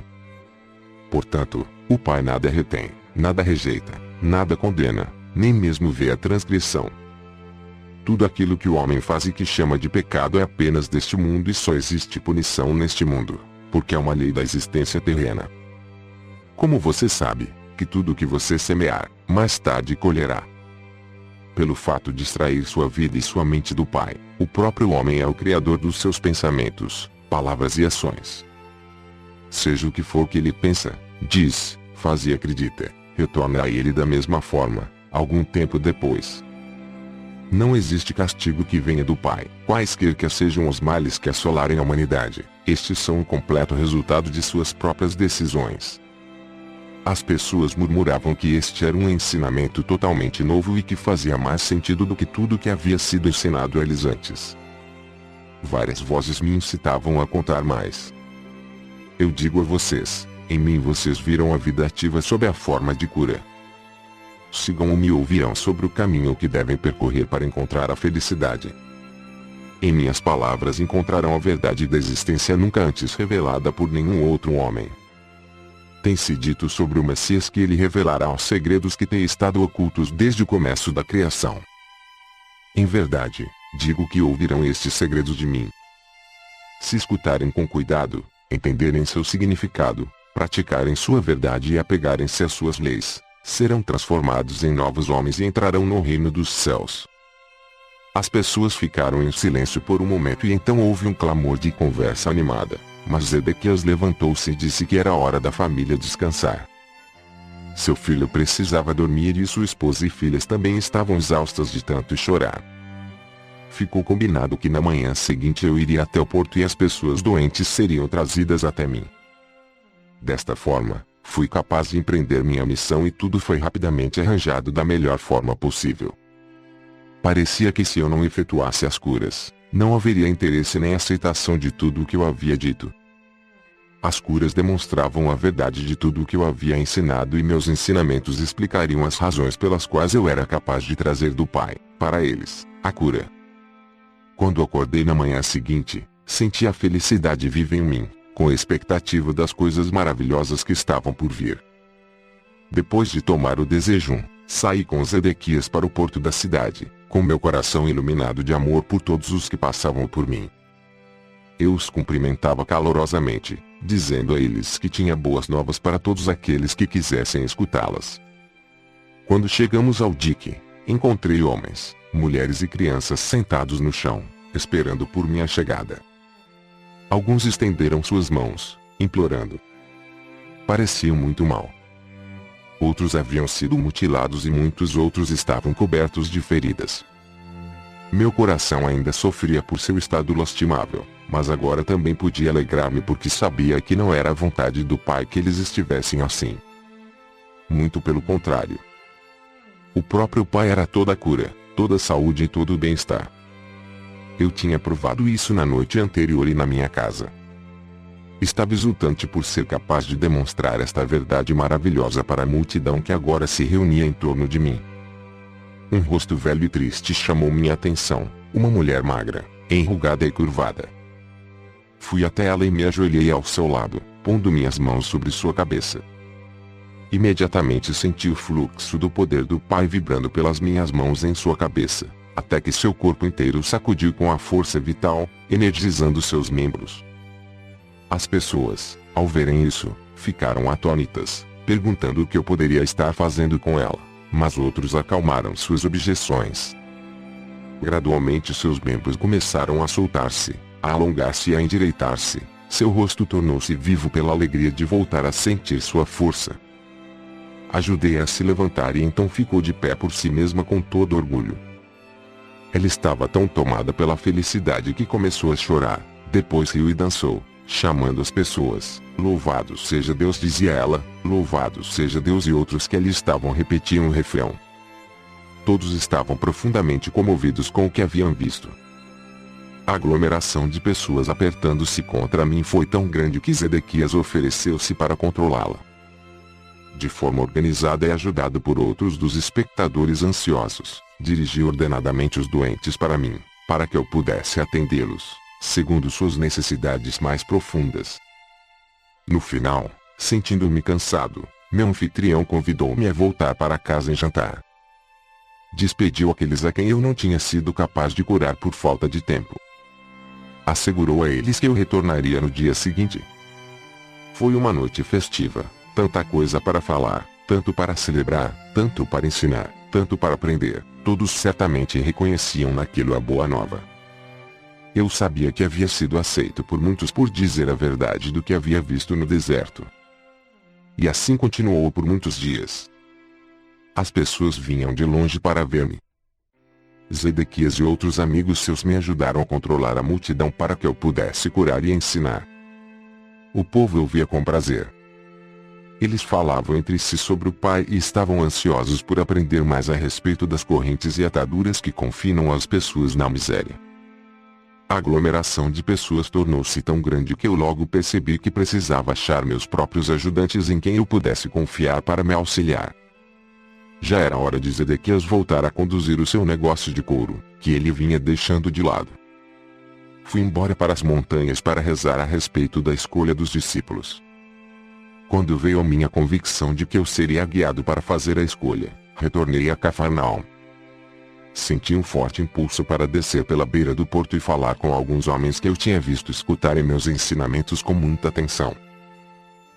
Portanto, o Pai nada retém, nada rejeita, nada condena, nem mesmo vê a transgressão. Tudo aquilo que o homem faz e que chama de pecado é apenas deste mundo e só existe punição neste mundo, porque é uma lei da existência terrena. Como você sabe, que tudo o que você semear, mais tarde colherá. Pelo fato de extrair sua vida e sua mente do Pai, o próprio homem é o criador dos seus pensamentos, palavras e ações. Seja o que for que ele pensa, diz, faz e acredita, retorna a ele da mesma forma, algum tempo depois. Não existe castigo que venha do Pai, quaisquer que sejam os males que assolarem a humanidade, estes são o completo resultado de suas próprias decisões. As pessoas murmuravam que este era um ensinamento totalmente novo e que fazia mais sentido do que tudo que havia sido ensinado a eles antes. Várias vozes me incitavam a contar mais. Eu digo a vocês, em mim vocês viram a vida ativa sob a forma de cura. Sigam-me e ouvirão sobre o caminho que devem percorrer para encontrar a felicidade. Em minhas palavras encontrarão a verdade da existência nunca antes revelada por nenhum outro homem. Tem-se dito sobre o Messias que ele revelará os segredos que têm estado ocultos desde o começo da criação. Em verdade, digo que ouvirão estes segredos de mim. Se escutarem com cuidado, entenderem seu significado, praticarem sua verdade e apegarem-se às suas leis, serão transformados em novos homens e entrarão no reino dos céus. As pessoas ficaram em silêncio por um momento e então houve um clamor de conversa animada. Mas Zedequias levantou-se e disse que era hora da família descansar. Seu filho precisava dormir e sua esposa e filhas também estavam exaustas de tanto chorar. Ficou combinado que na manhã seguinte eu iria até o porto e as pessoas doentes seriam trazidas até mim. Desta forma, fui capaz de empreender minha missão e tudo foi rapidamente arranjado da melhor forma possível. Parecia que se eu não efetuasse as curas, não haveria interesse nem aceitação de tudo o que eu havia dito. As curas demonstravam a verdade de tudo o que eu havia ensinado e meus ensinamentos explicariam as razões pelas quais eu era capaz de trazer do Pai, para eles, a cura. Quando acordei na manhã seguinte, senti a felicidade viva em mim, com a expectativa das coisas maravilhosas que estavam por vir. Depois de tomar o desejum, saí com Zedequias para o porto da cidade, com meu coração iluminado de amor por todos os que passavam por mim. Eu os cumprimentava calorosamente, dizendo a eles que tinha boas novas para todos aqueles que quisessem escutá-las. Quando chegamos ao dique, encontrei homens, mulheres e crianças sentados no chão, esperando por minha chegada. Alguns estenderam suas mãos, implorando. Pareciam muito mal. Outros haviam sido mutilados e muitos outros estavam cobertos de feridas. Meu coração ainda sofria por seu estado lastimável, mas agora também podia alegrar-me porque sabia que não era a vontade do Pai que eles estivessem assim. Muito pelo contrário. O próprio Pai era toda a cura, toda a saúde e todo o bem-estar. Eu tinha provado isso na noite anterior e na minha casa. Estava exultante por ser capaz de demonstrar esta verdade maravilhosa para a multidão que agora se reunia em torno de mim. Um rosto velho e triste chamou minha atenção, uma mulher magra, enrugada e curvada. Fui até ela e me ajoelhei ao seu lado, pondo minhas mãos sobre sua cabeça. Imediatamente senti o fluxo do poder do Pai vibrando pelas minhas mãos em sua cabeça, até que seu corpo inteiro sacudiu com a força vital, energizando seus membros. As pessoas, ao verem isso, ficaram atônitas, perguntando o que eu poderia estar fazendo com ela, mas outros acalmaram suas objeções. Gradualmente seus membros começaram a soltar-se, a alongar-se e a endireitar-se, seu rosto tornou-se vivo pela alegria de voltar a sentir sua força. Ajudei-a a se levantar e então ficou de pé por si mesma com todo orgulho. Ela estava tão tomada pela felicidade que começou a chorar, depois riu e dançou, chamando as pessoas. Louvado seja Deus, dizia ela, louvado seja Deus, e outros que ali estavam repetiam o refrão. Todos estavam profundamente comovidos com o que haviam visto. A aglomeração de pessoas apertando-se contra mim foi tão grande que Zedequias ofereceu-se para controlá-la. De forma organizada e ajudado por outros dos espectadores ansiosos, dirigiu ordenadamente os doentes para mim, para que eu pudesse atendê-los, segundo suas necessidades mais profundas. No final, sentindo-me cansado, meu anfitrião convidou-me a voltar para casa em jantar. Despediu aqueles a quem eu não tinha sido capaz de curar por falta de tempo. Assegurou a eles que eu retornaria no dia seguinte. Foi uma noite festiva, tanta coisa para falar, tanto para celebrar, tanto para ensinar, tanto para aprender. Todos certamente reconheciam naquilo a boa nova. Eu sabia que havia sido aceito por muitos por dizer a verdade do que havia visto no deserto. E assim continuou por muitos dias. As pessoas vinham de longe para ver-me. Zedequias e outros amigos seus me ajudaram a controlar a multidão para que eu pudesse curar e ensinar. O povo ouvia com prazer. Eles falavam entre si sobre o Pai e estavam ansiosos por aprender mais a respeito das correntes e ataduras que confinam as pessoas na miséria. A aglomeração de pessoas tornou-se tão grande que eu logo percebi que precisava achar meus próprios ajudantes em quem eu pudesse confiar para me auxiliar. Já era hora de Zedequias voltar a conduzir o seu negócio de couro, que ele vinha deixando de lado. Fui embora para as montanhas para rezar a respeito da escolha dos discípulos. Quando veio a minha convicção de que eu seria guiado para fazer a escolha, retornei a Cafarnaum. Senti um forte impulso para descer pela beira do porto e falar com alguns homens que eu tinha visto escutarem meus ensinamentos com muita atenção.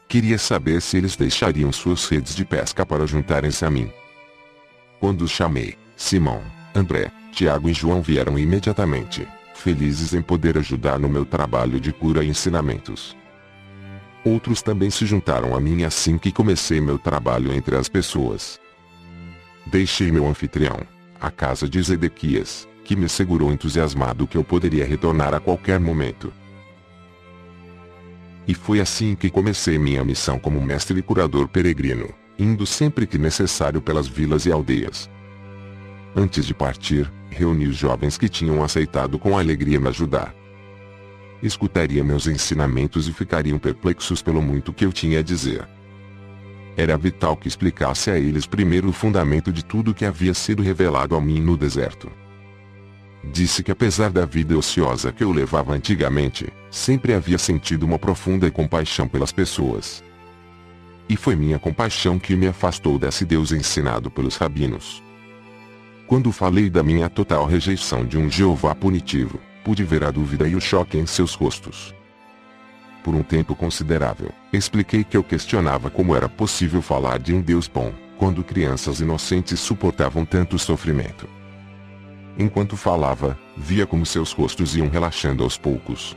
Queria saber se eles deixariam suas redes de pesca para juntarem-se a mim. Quando os chamei, Simão, André, Tiago e João vieram imediatamente, felizes em poder ajudar no meu trabalho de cura e ensinamentos. Outros também se juntaram a mim assim que comecei meu trabalho entre as pessoas. Deixei meu anfitrião, a casa de Zedequias, que me assegurou entusiasmado que eu poderia retornar a qualquer momento. E foi assim que comecei minha missão como mestre e curador peregrino, indo sempre que necessário pelas vilas e aldeias. Antes de partir, reuni os jovens que tinham aceitado com alegria me ajudar. Escutaria meus ensinamentos e ficariam perplexos pelo muito que eu tinha a dizer. Era vital que explicasse a eles primeiro o fundamento de tudo que havia sido revelado a mim no deserto. Disse que apesar da vida ociosa que eu levava antigamente, sempre havia sentido uma profunda compaixão pelas pessoas. E foi minha compaixão que me afastou desse Deus ensinado pelos rabinos. Quando falei da minha total rejeição de um Jeová punitivo, pude ver a dúvida e o choque em seus rostos. Por um tempo considerável, expliquei que eu questionava como era possível falar de um Deus bom, quando crianças inocentes suportavam tanto sofrimento. Enquanto falava, via como seus rostos iam relaxando aos poucos.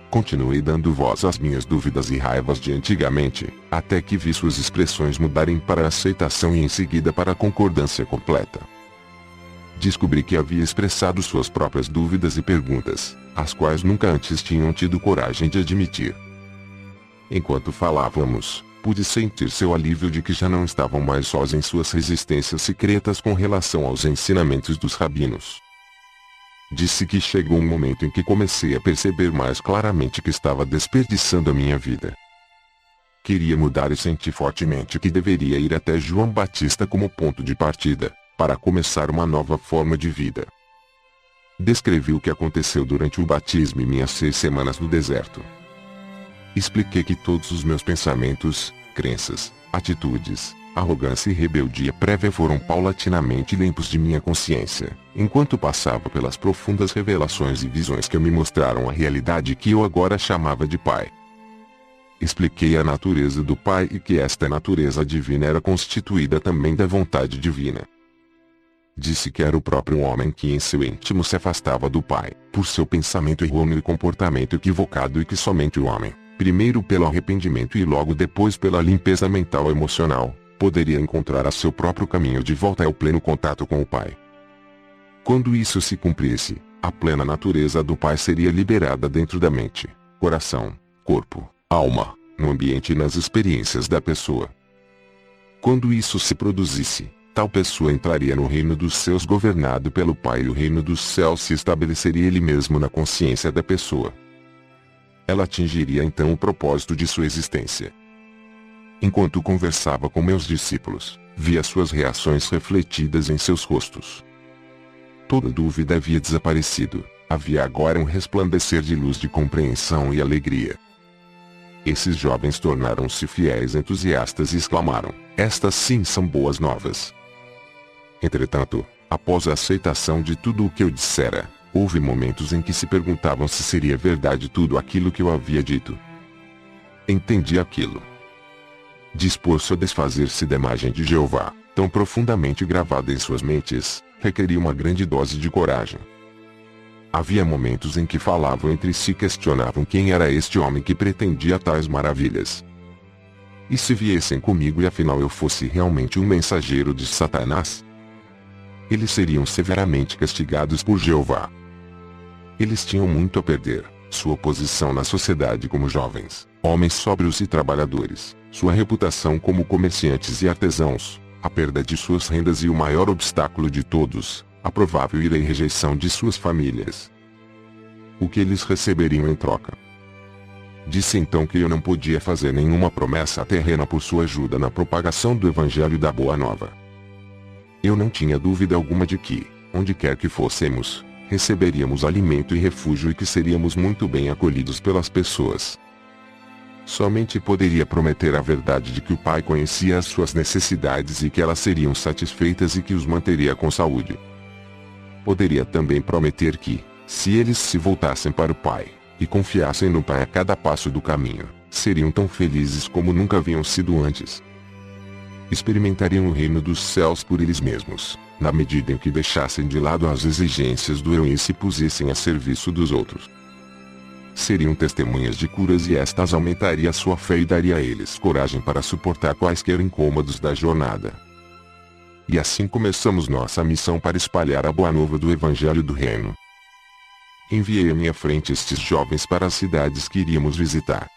Continuei dando voz às minhas dúvidas e raivas de antigamente, até que vi suas expressões mudarem para a aceitação e em seguida para a concordância completa. Descobri que havia expressado suas próprias dúvidas e perguntas, as quais nunca antes tinham tido coragem de admitir. Enquanto falávamos, pude sentir seu alívio de que já não estavam mais sós em suas resistências secretas com relação aos ensinamentos dos rabinos. Disse que chegou um momento em que comecei a perceber mais claramente que estava desperdiçando a minha vida. Queria mudar e senti fortemente que deveria ir até João Batista como ponto de partida, para começar uma nova forma de vida. Descrevi o que aconteceu durante o batismo e minhas 6 semanas no deserto. Expliquei que todos os meus pensamentos, crenças, atitudes, arrogância e rebeldia prévia foram paulatinamente limpos de minha consciência, enquanto passava pelas profundas revelações e visões que me mostraram a realidade que eu agora chamava de Pai. Expliquei a natureza do Pai e que esta natureza divina era constituída também da vontade divina. Disse que era o próprio homem que em seu íntimo se afastava do Pai, por seu pensamento errôneo e comportamento equivocado e que somente o homem, primeiro pelo arrependimento e logo depois pela limpeza mental e emocional, poderia encontrar a seu próprio caminho de volta ao pleno contato com o Pai. Quando isso se cumprisse, a plena natureza do Pai seria liberada dentro da mente, coração, corpo, alma, no ambiente e nas experiências da pessoa. Quando isso se produzisse, tal pessoa entraria no reino dos céus governado pelo Pai e o reino dos céus se estabeleceria ele mesmo na consciência da pessoa. Ela atingiria então o propósito de sua existência. Enquanto conversava com meus discípulos, via suas reações refletidas em seus rostos. Toda dúvida havia desaparecido, havia agora um resplandecer de luz de compreensão e alegria. Esses jovens tornaram-se fiéis entusiastas e exclamaram: "Estas sim são boas novas." Entretanto, após a aceitação de tudo o que eu dissera, houve momentos em que se perguntavam se seria verdade tudo aquilo que eu havia dito. Entendi aquilo. Disposto a desfazer-se da imagem de Jeová, tão profundamente gravada em suas mentes, requeria uma grande dose de coragem. Havia momentos em que falavam entre si e questionavam quem era este homem que pretendia tais maravilhas. E se viessem comigo e afinal eu fosse realmente um mensageiro de Satanás? Eles seriam severamente castigados por Jeová. Eles tinham muito a perder: sua posição na sociedade como jovens, homens sóbrios e trabalhadores, sua reputação como comerciantes e artesãos, a perda de suas rendas e o maior obstáculo de todos, a provável ira e rejeição de suas famílias. O que eles receberiam em troca? Disse então que eu não podia fazer nenhuma promessa terrena por sua ajuda na propagação do Evangelho da Boa Nova. Eu não tinha dúvida alguma de que, onde quer que fôssemos, receberíamos alimento e refúgio e que seríamos muito bem acolhidos pelas pessoas. Somente poderia prometer a verdade de que o Pai conhecia as suas necessidades e que elas seriam satisfeitas e que os manteria com saúde. Poderia também prometer que, se eles se voltassem para o Pai, e confiassem no Pai a cada passo do caminho, seriam tão felizes como nunca haviam sido antes. Experimentariam o reino dos céus por eles mesmos, na medida em que deixassem de lado as exigências do eu e se pusessem a serviço dos outros. Seriam testemunhas de curas e estas aumentaria a sua fé e daria a eles coragem para suportar quaisquer incômodos da jornada. E assim começamos nossa missão para espalhar a boa nova do Evangelho do Reino. Enviei à minha frente estes jovens para as cidades que iríamos visitar.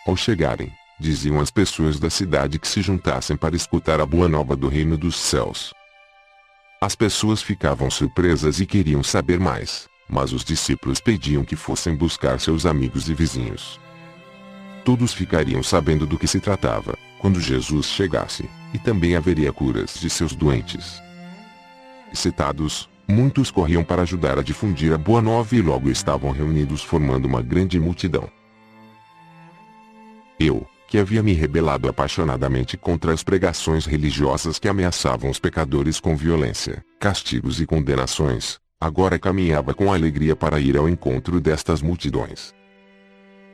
Ao chegarem, diziam às pessoas da cidade que se juntassem para escutar a boa nova do Reino dos Céus. As pessoas ficavam surpresas e queriam saber mais, mas os discípulos pediam que fossem buscar seus amigos e vizinhos. Todos ficariam sabendo do que se tratava, quando Jesus chegasse, e também haveria curas de seus doentes. Excitados, muitos corriam para ajudar a difundir a boa nova e logo estavam reunidos formando uma grande multidão. Eu, que havia me rebelado apaixonadamente contra as pregações religiosas que ameaçavam os pecadores com violência, castigos e condenações, agora caminhava com alegria para ir ao encontro destas multidões.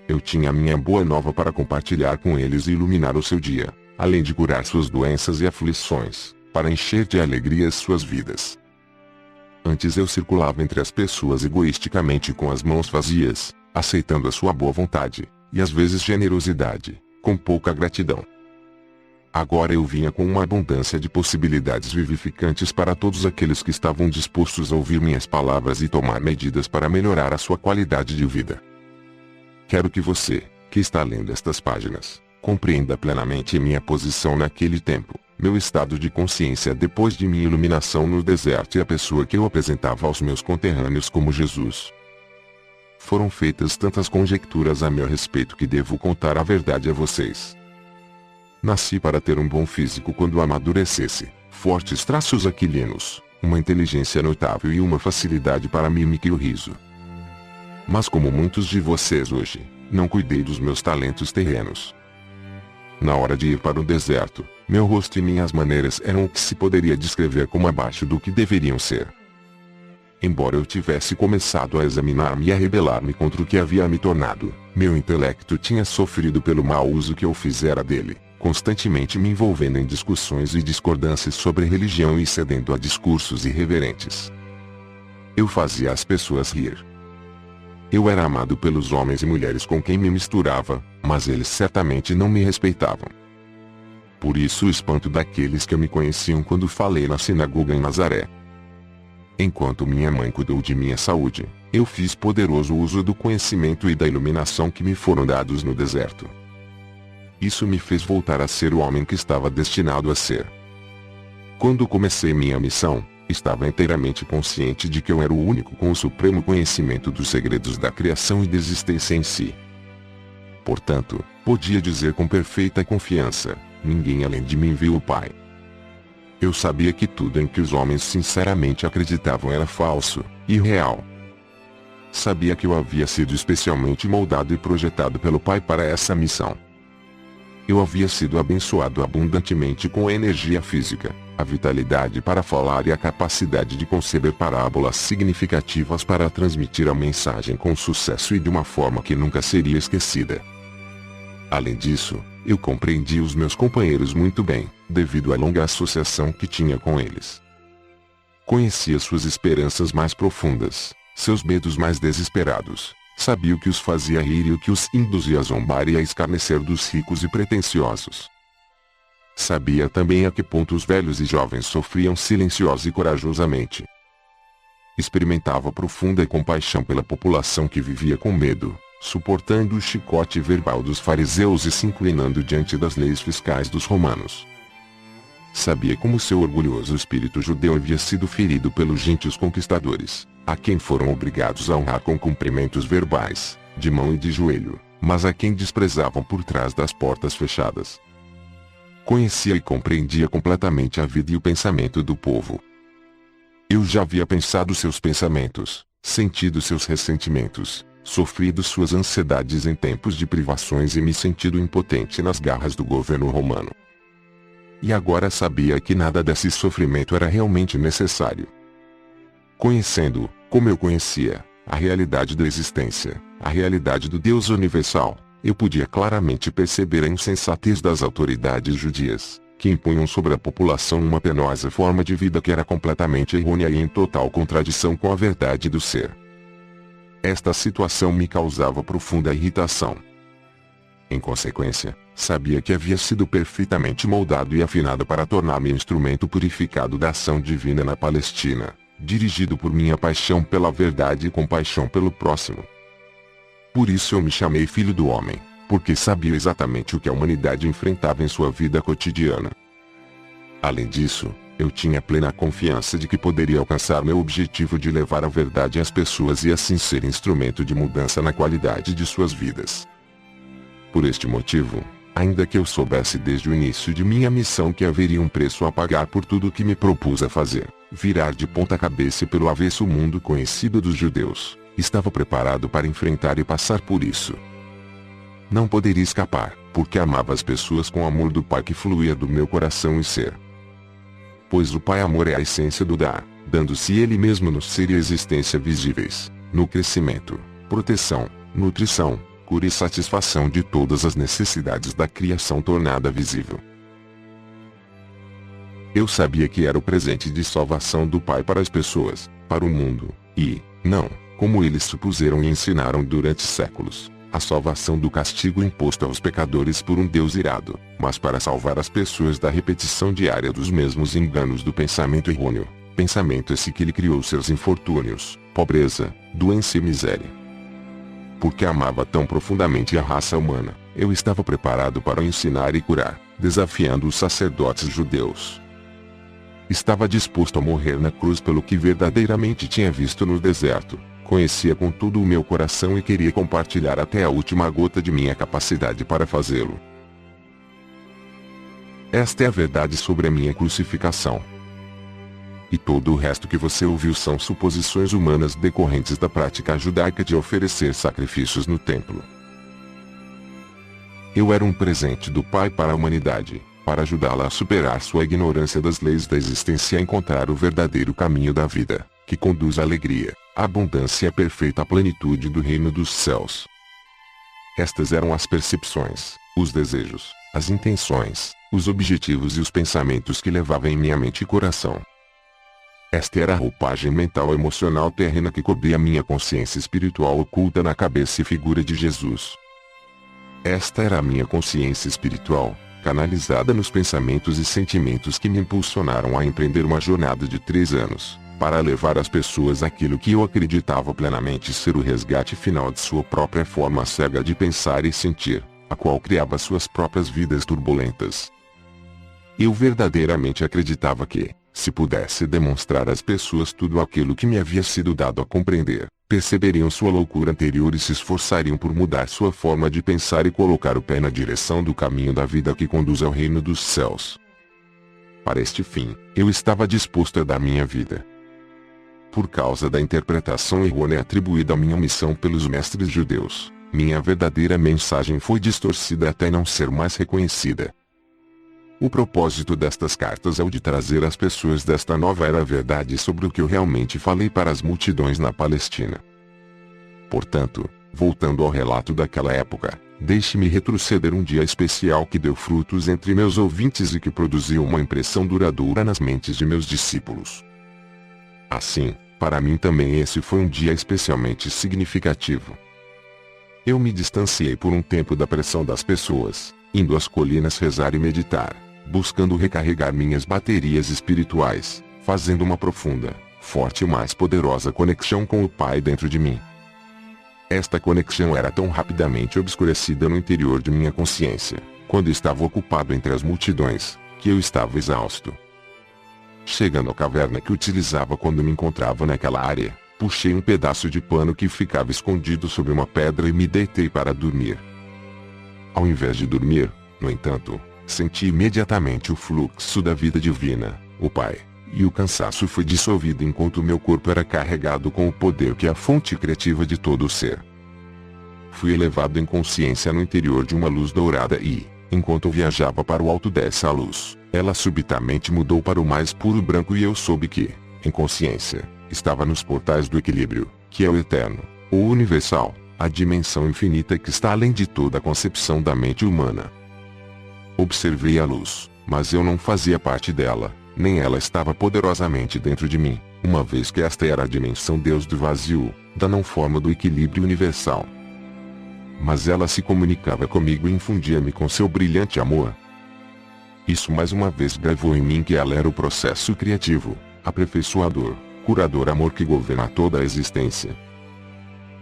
Eu tinha a minha boa nova para compartilhar com eles e iluminar o seu dia, além de curar suas doenças e aflições, para encher de alegria suas vidas. Antes eu circulava entre as pessoas egoisticamente com as mãos vazias, aceitando a sua boa vontade, e às vezes generosidade, com pouca gratidão. Agora eu vinha com uma abundância de possibilidades vivificantes para todos aqueles que estavam dispostos a ouvir minhas palavras e tomar medidas para melhorar a sua qualidade de vida. Quero que você, que está lendo estas páginas, compreenda plenamente minha posição naquele tempo, meu estado de consciência depois de minha iluminação no deserto e a pessoa que eu apresentava aos meus conterrâneos como Jesus. Foram feitas tantas conjecturas a meu respeito que devo contar a verdade a vocês. Nasci para ter um bom físico quando amadurecesse, fortes traços aquilinos, uma inteligência notável e uma facilidade para a mímica e o riso. Mas como muitos de vocês hoje, não cuidei dos meus talentos terrenos. Na hora de ir para o deserto, meu rosto e minhas maneiras eram o que se poderia descrever como abaixo do que deveriam ser. Embora eu tivesse começado a examinar-me e a rebelar-me contra o que havia me tornado, meu intelecto tinha sofrido pelo mau uso que eu fizera dele, constantemente me envolvendo em discussões e discordâncias sobre religião e cedendo a discursos irreverentes. Eu fazia as pessoas rir. Eu era amado pelos homens e mulheres com quem me misturava, mas eles certamente não me respeitavam. Por isso o espanto daqueles que me conheciam quando falei na sinagoga em Nazaré. Enquanto minha mãe cuidou de minha saúde, eu fiz poderoso uso do conhecimento e da iluminação que me foram dados no deserto. Isso me fez voltar a ser o homem que estava destinado a ser. Quando comecei minha missão, estava inteiramente consciente de que eu era o único com o supremo conhecimento dos segredos da criação e da existência em si. Portanto, podia dizer com perfeita confiança: ninguém além de mim viu o Pai. Eu sabia que tudo em que os homens sinceramente acreditavam era falso, irreal. Sabia que eu havia sido especialmente moldado e projetado pelo Pai para essa missão. Eu havia sido abençoado abundantemente com a energia física, a vitalidade para falar e a capacidade de conceber parábolas significativas para transmitir a mensagem com sucesso e de uma forma que nunca seria esquecida. Além disso, eu compreendia os meus companheiros muito bem, devido à longa associação que tinha com eles. Conhecia suas esperanças mais profundas, seus medos mais desesperados, sabia o que os fazia rir e o que os induzia a zombar e a escarnecer dos ricos e pretensiosos. Sabia também a que ponto os velhos e jovens sofriam silenciosa e corajosamente. Experimentava profunda compaixão pela população que vivia com medo, suportando o chicote verbal dos fariseus e se inclinando diante das leis fiscais dos romanos. Sabia como seu orgulhoso espírito judeu havia sido ferido pelos gentios conquistadores, a quem foram obrigados a honrar com cumprimentos verbais, de mão e de joelho, mas a quem desprezavam por trás das portas fechadas. Conhecia e compreendia completamente a vida e o pensamento do povo. Eu já havia pensado seus pensamentos, sentido seus ressentimentos, sofrido suas ansiedades em tempos de privações e me sentido impotente nas garras do governo romano. E agora sabia que nada desse sofrimento era realmente necessário. Conhecendo, como eu conhecia, a realidade da existência, a realidade do Deus universal, eu podia claramente perceber a insensatez das autoridades judias, que impunham sobre a população uma penosa forma de vida que era completamente errônea e em total contradição com a verdade do ser. Esta situação me causava profunda irritação. Em consequência, sabia que havia sido perfeitamente moldado e afinado para tornar-me instrumento purificado da ação divina na Palestina, dirigido por minha paixão pela verdade e compaixão pelo próximo. Por isso eu me chamei Filho do Homem, porque sabia exatamente o que a humanidade enfrentava em sua vida cotidiana. Além disso, eu tinha plena confiança de que poderia alcançar meu objetivo de levar a verdade às pessoas e assim ser instrumento de mudança na qualidade de suas vidas. Por este motivo, ainda que eu soubesse desde o início de minha missão que haveria um preço a pagar por tudo o que me propus a fazer, virar de ponta cabeça pelo avesso o mundo conhecido dos judeus, estava preparado para enfrentar e passar por isso. Não poderia escapar, porque amava as pessoas com o amor do Pai que fluía do meu coração e ser. Pois o Pai amor é a essência do dar, dando-se Ele mesmo no ser e a existência visíveis, no crescimento, proteção, nutrição, cura e satisfação de todas as necessidades da criação tornada visível. Eu sabia que era o presente de salvação do Pai para as pessoas, para o mundo, e, não, como eles supuseram e ensinaram durante séculos, a salvação do castigo imposto aos pecadores por um Deus irado, mas para salvar as pessoas da repetição diária dos mesmos enganos do pensamento errôneo, pensamento esse que lhe criou seus infortúnios, pobreza, doença e miséria. Porque amava tão profundamente a raça humana, eu estava preparado para ensinar e curar, desafiando os sacerdotes judeus. Estava disposto a morrer na cruz pelo que verdadeiramente tinha visto no deserto. Conhecia com todo o meu coração e queria compartilhar até a última gota de minha capacidade para fazê-lo. Esta é a verdade sobre a minha crucificação. E todo o resto que você ouviu são suposições humanas decorrentes da prática judaica de oferecer sacrifícios no templo. Eu era um presente do Pai para a humanidade, para ajudá-la a superar sua ignorância das leis da existência e a encontrar o verdadeiro caminho da vida, que conduz à alegria, à abundância e à perfeita plenitude do reino dos céus. Estas eram as percepções, os desejos, as intenções, os objetivos e os pensamentos que levava em minha mente e coração. Esta era a roupagem mental e emocional terrena que cobria a minha consciência espiritual oculta na cabeça e figura de Jesus. Esta era a minha consciência espiritual, canalizada nos pensamentos e sentimentos que me impulsionaram a empreender uma jornada de 3 anos, para levar as pessoas àquilo que eu acreditava plenamente ser o resgate final de sua própria forma cega de pensar e sentir, a qual criava suas próprias vidas turbulentas. Eu verdadeiramente acreditava que, se pudesse demonstrar às pessoas tudo aquilo que me havia sido dado a compreender, perceberiam sua loucura anterior e se esforçariam por mudar sua forma de pensar e colocar o pé na direção do caminho da vida que conduz ao reino dos céus. Para este fim, eu estava disposto a dar minha vida. Por causa da interpretação errônea atribuída à minha missão pelos mestres judeus, minha verdadeira mensagem foi distorcida até não ser mais reconhecida. O propósito destas cartas é o de trazer às pessoas desta nova era a verdade sobre o que eu realmente falei para as multidões na Palestina. Portanto, voltando ao relato daquela época, deixe-me retroceder um dia especial que deu frutos entre meus ouvintes e que produziu uma impressão duradoura nas mentes de meus discípulos. Assim, para mim também esse foi um dia especialmente significativo. Eu me distanciei por um tempo da pressão das pessoas, indo às colinas rezar e meditar, buscando recarregar minhas baterias espirituais, fazendo uma profunda, forte e mais poderosa conexão com o Pai dentro de mim. Esta conexão era tão rapidamente obscurecida no interior de minha consciência, quando estava ocupado entre as multidões, que eu estava exausto. Chegando à caverna que utilizava quando me encontrava naquela área, puxei um pedaço de pano que ficava escondido sob uma pedra e me deitei para dormir. Ao invés de dormir, no entanto, senti imediatamente o fluxo da vida divina, o Pai, e o cansaço foi dissolvido enquanto meu corpo era carregado com o poder que é a fonte criativa de todo o ser. Fui elevado em consciência no interior de uma luz dourada e, enquanto eu viajava para o alto dessa luz, ela subitamente mudou para o mais puro branco e eu soube que, em consciência, estava nos portais do equilíbrio, que é o eterno, o universal, a dimensão infinita que está além de toda a concepção da mente humana. Observei a luz, mas eu não fazia parte dela, nem ela estava poderosamente dentro de mim, uma vez que esta era a dimensão Deus do vazio, da não forma do equilíbrio universal. Mas ela se comunicava comigo e infundia-me com seu brilhante amor. Isso mais uma vez gravou em mim que ela era o processo criativo, aperfeiçoador, curador amor que governa toda a existência.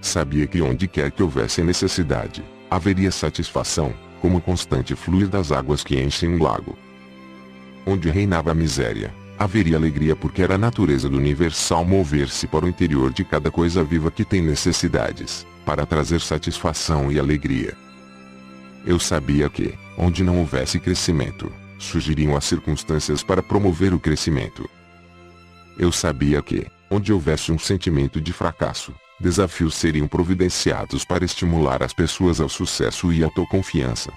Sabia que onde quer que houvesse necessidade, haveria satisfação, como o constante fluir das águas que enchem um lago. Onde reinava a miséria, haveria alegria porque era a natureza do universal mover-se para o interior de cada coisa viva que tem necessidades, para trazer satisfação e alegria. Eu sabia que, onde não houvesse crescimento, surgiriam as circunstâncias para promover o crescimento. Eu sabia que, onde houvesse um sentimento de fracasso, desafios seriam providenciados para estimular as pessoas ao sucesso e à autoconfiança.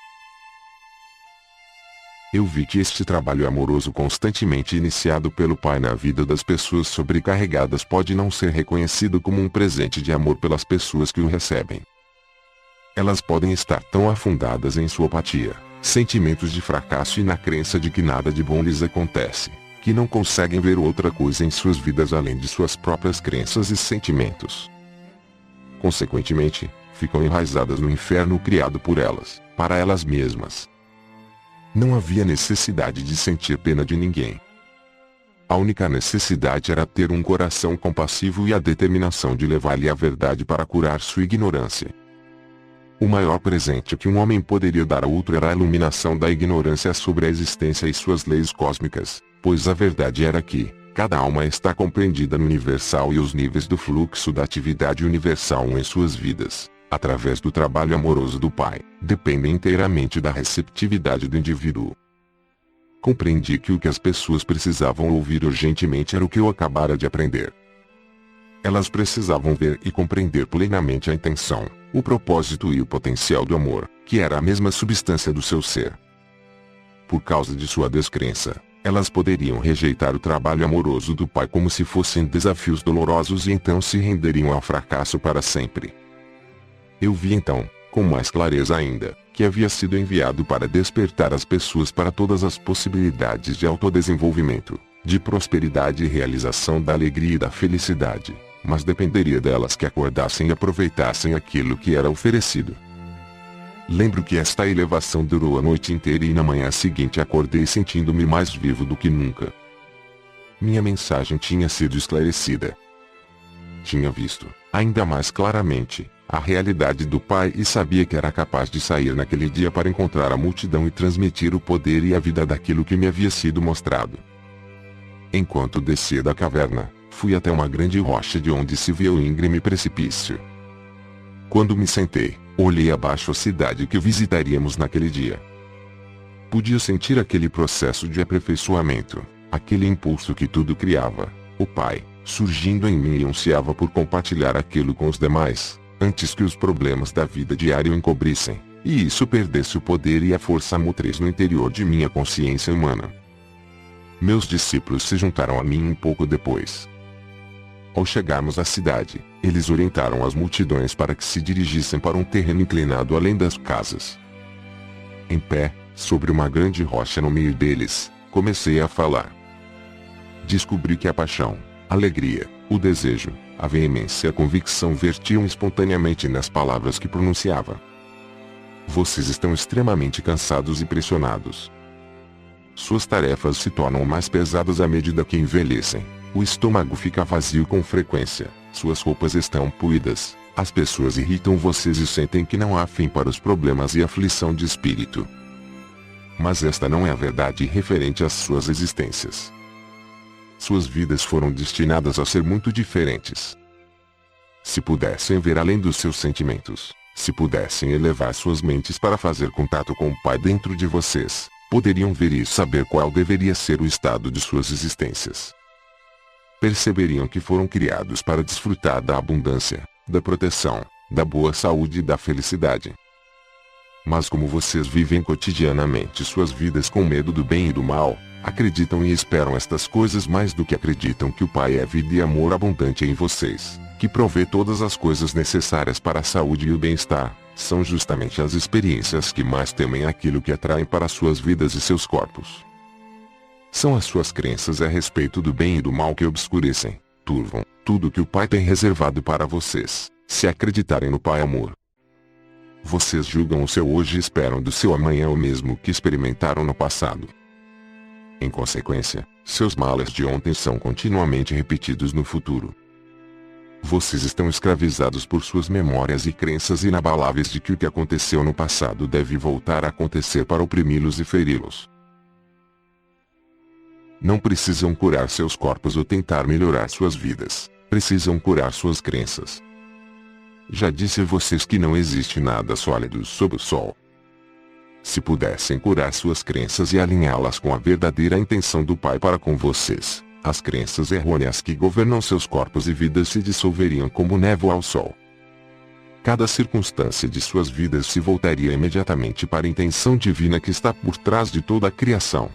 Eu vi que este trabalho amoroso constantemente iniciado pelo Pai na vida das pessoas sobrecarregadas pode não ser reconhecido como um presente de amor pelas pessoas que o recebem. Elas podem estar tão afundadas em sua apatia, sentimentos de fracasso e na crença de que nada de bom lhes acontece, que não conseguem ver outra coisa em suas vidas além de suas próprias crenças e sentimentos. Consequentemente, ficam enraizadas no inferno criado por elas, para elas mesmas. Não havia necessidade de sentir pena de ninguém. A única necessidade era ter um coração compassivo e a determinação de levar-lhe a verdade para curar sua ignorância. O maior presente que um homem poderia dar a outro era a iluminação da ignorância sobre a existência e suas leis cósmicas, pois a verdade era que cada alma está compreendida no universal e os níveis do fluxo da atividade universal em suas vidas, através do trabalho amoroso do Pai, dependem inteiramente da receptividade do indivíduo. Compreendi que o que as pessoas precisavam ouvir urgentemente era o que eu acabara de aprender. Elas precisavam ver e compreender plenamente a intenção, o propósito e o potencial do amor, que era a mesma substância do seu ser. Por causa de sua descrença, elas poderiam rejeitar o trabalho amoroso do Pai como se fossem desafios dolorosos e então se renderiam ao fracasso para sempre. Eu vi então, com mais clareza ainda, que havia sido enviado para despertar as pessoas para todas as possibilidades de autodesenvolvimento, de prosperidade e realização da alegria e da felicidade, mas dependeria delas que acordassem e aproveitassem aquilo que era oferecido. Lembro que esta elevação durou a noite inteira e na manhã seguinte acordei sentindo-me mais vivo do que nunca. Minha mensagem tinha sido esclarecida. Tinha visto, ainda mais claramente, a realidade do Pai e sabia que era capaz de sair naquele dia para encontrar a multidão e transmitir o poder e a vida daquilo que me havia sido mostrado. Enquanto descia da caverna, fui até uma grande rocha de onde se via o íngreme precipício. Quando me sentei, olhei abaixo a cidade que visitaríamos naquele dia. Podia sentir aquele processo de aperfeiçoamento, aquele impulso que tudo criava, o Pai, surgindo em mim e ansiava por compartilhar aquilo com os demais, antes que os problemas da vida diária o encobrissem, e isso perdesse o poder e a força motriz no interior de minha consciência humana. Meus discípulos se juntaram a mim um pouco depois. Ao chegarmos à cidade, eles orientaram as multidões para que se dirigissem para um terreno inclinado além das casas. Em pé, sobre uma grande rocha no meio deles, comecei a falar. Descobri que a paixão, a alegria, o desejo, a veemência e a convicção vertiam espontaneamente nas palavras que pronunciava. Vocês estão extremamente cansados e pressionados. Suas tarefas se tornam mais pesadas à medida que envelhecem. O estômago fica vazio com frequência, suas roupas estão puídas, as pessoas irritam vocês e sentem que não há fim para os problemas e aflição de espírito. Mas esta não é a verdade referente às suas existências. Suas vidas foram destinadas a ser muito diferentes. Se pudessem ver além dos seus sentimentos, se pudessem elevar suas mentes para fazer contato com o Pai dentro de vocês, poderiam ver e saber qual deveria ser o estado de suas existências. Perceberiam que foram criados para desfrutar da abundância, da proteção, da boa saúde e da felicidade. Mas como vocês vivem cotidianamente suas vidas com medo do bem e do mal, acreditam e esperam estas coisas mais do que acreditam que o Pai é vida e amor abundante em vocês, que provê todas as coisas necessárias para a saúde e o bem-estar, são justamente as experiências que mais temem aquilo que atraem para suas vidas e seus corpos. São as suas crenças a respeito do bem e do mal que obscurecem, turvam, tudo que o Pai tem reservado para vocês, se acreditarem no Pai Amor. Vocês julgam o seu hoje e esperam do seu amanhã o mesmo que experimentaram no passado. Em consequência, seus males de ontem são continuamente repetidos no futuro. Vocês estão escravizados por suas memórias e crenças inabaláveis de que o que aconteceu no passado deve voltar a acontecer para oprimi-los e feri-los. Não precisam curar seus corpos ou tentar melhorar suas vidas, precisam curar suas crenças. Já disse a vocês que não existe nada sólido sob o sol. Se pudessem curar suas crenças e alinhá-las com a verdadeira intenção do Pai para com vocês, as crenças errôneas que governam seus corpos e vidas se dissolveriam como névoa ao sol. Cada circunstância de suas vidas se voltaria imediatamente para a intenção divina que está por trás de toda a criação.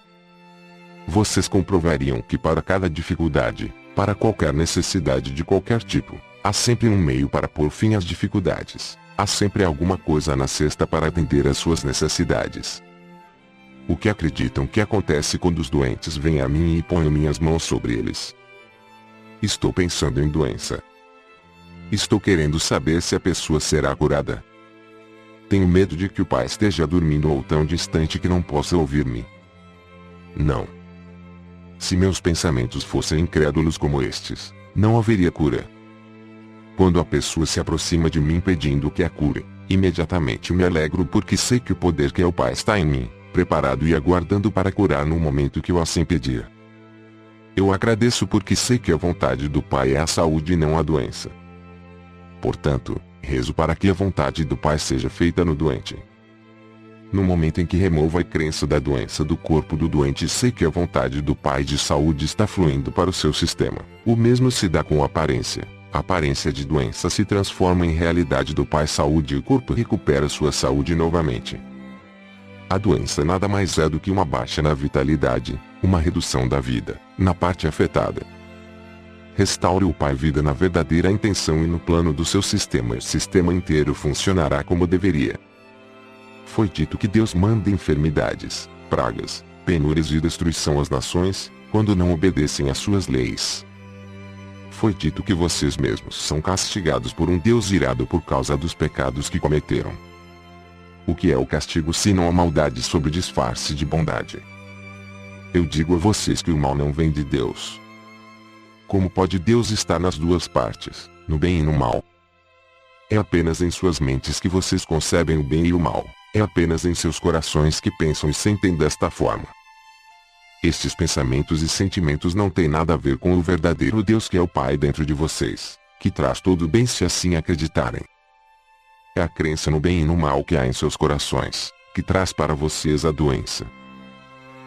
Vocês comprovariam que para cada dificuldade, para qualquer necessidade de qualquer tipo, há sempre um meio para pôr fim às dificuldades, há sempre alguma coisa na cesta para atender às suas necessidades. O que acreditam que acontece quando os doentes vêm a mim e ponho minhas mãos sobre eles? Estou pensando em doença. Estou querendo saber se a pessoa será curada. Tenho medo de que o Pai esteja dormindo ou tão distante que não possa ouvir-me. Não. Se meus pensamentos fossem incrédulos como estes, não haveria cura. Quando a pessoa se aproxima de mim pedindo que a cure, Imediatamente me alegro porque sei que o poder que é o Pai está em mim, preparado e aguardando para curar no momento que eu assim pedir. Eu agradeço porque sei que a vontade do Pai é a saúde e não a doença. Portanto, rezo para que a vontade do Pai seja feita no doente. No momento em que removo a crença da doença do corpo do doente, sei que a vontade do Pai de saúde está fluindo para o seu sistema. O mesmo se dá com a aparência. A aparência de doença se transforma em realidade do Pai saúde e o corpo recupera sua saúde novamente. A doença nada mais é do que uma baixa na vitalidade, uma redução da vida, na parte afetada. Restaure o Pai vida na verdadeira intenção e no plano do seu sistema. O sistema inteiro funcionará como deveria. Foi dito que Deus manda enfermidades, pragas, penúrias e destruição às nações, quando não obedecem às suas leis. Foi dito que vocês mesmos são castigados por um Deus irado por causa dos pecados que cometeram. O que é o castigo senão a maldade sob disfarce de bondade? Eu digo a vocês que o mal não vem de Deus. Como pode Deus estar nas duas partes, no bem e no mal? É apenas em suas mentes que vocês concebem o bem e o mal. É apenas em seus corações que pensam e sentem desta forma. Estes pensamentos e sentimentos não têm nada a ver com o verdadeiro Deus que é o Pai dentro de vocês, que traz todo o bem se assim acreditarem. É a crença no bem e no mal que há em seus corações, que traz para vocês a doença.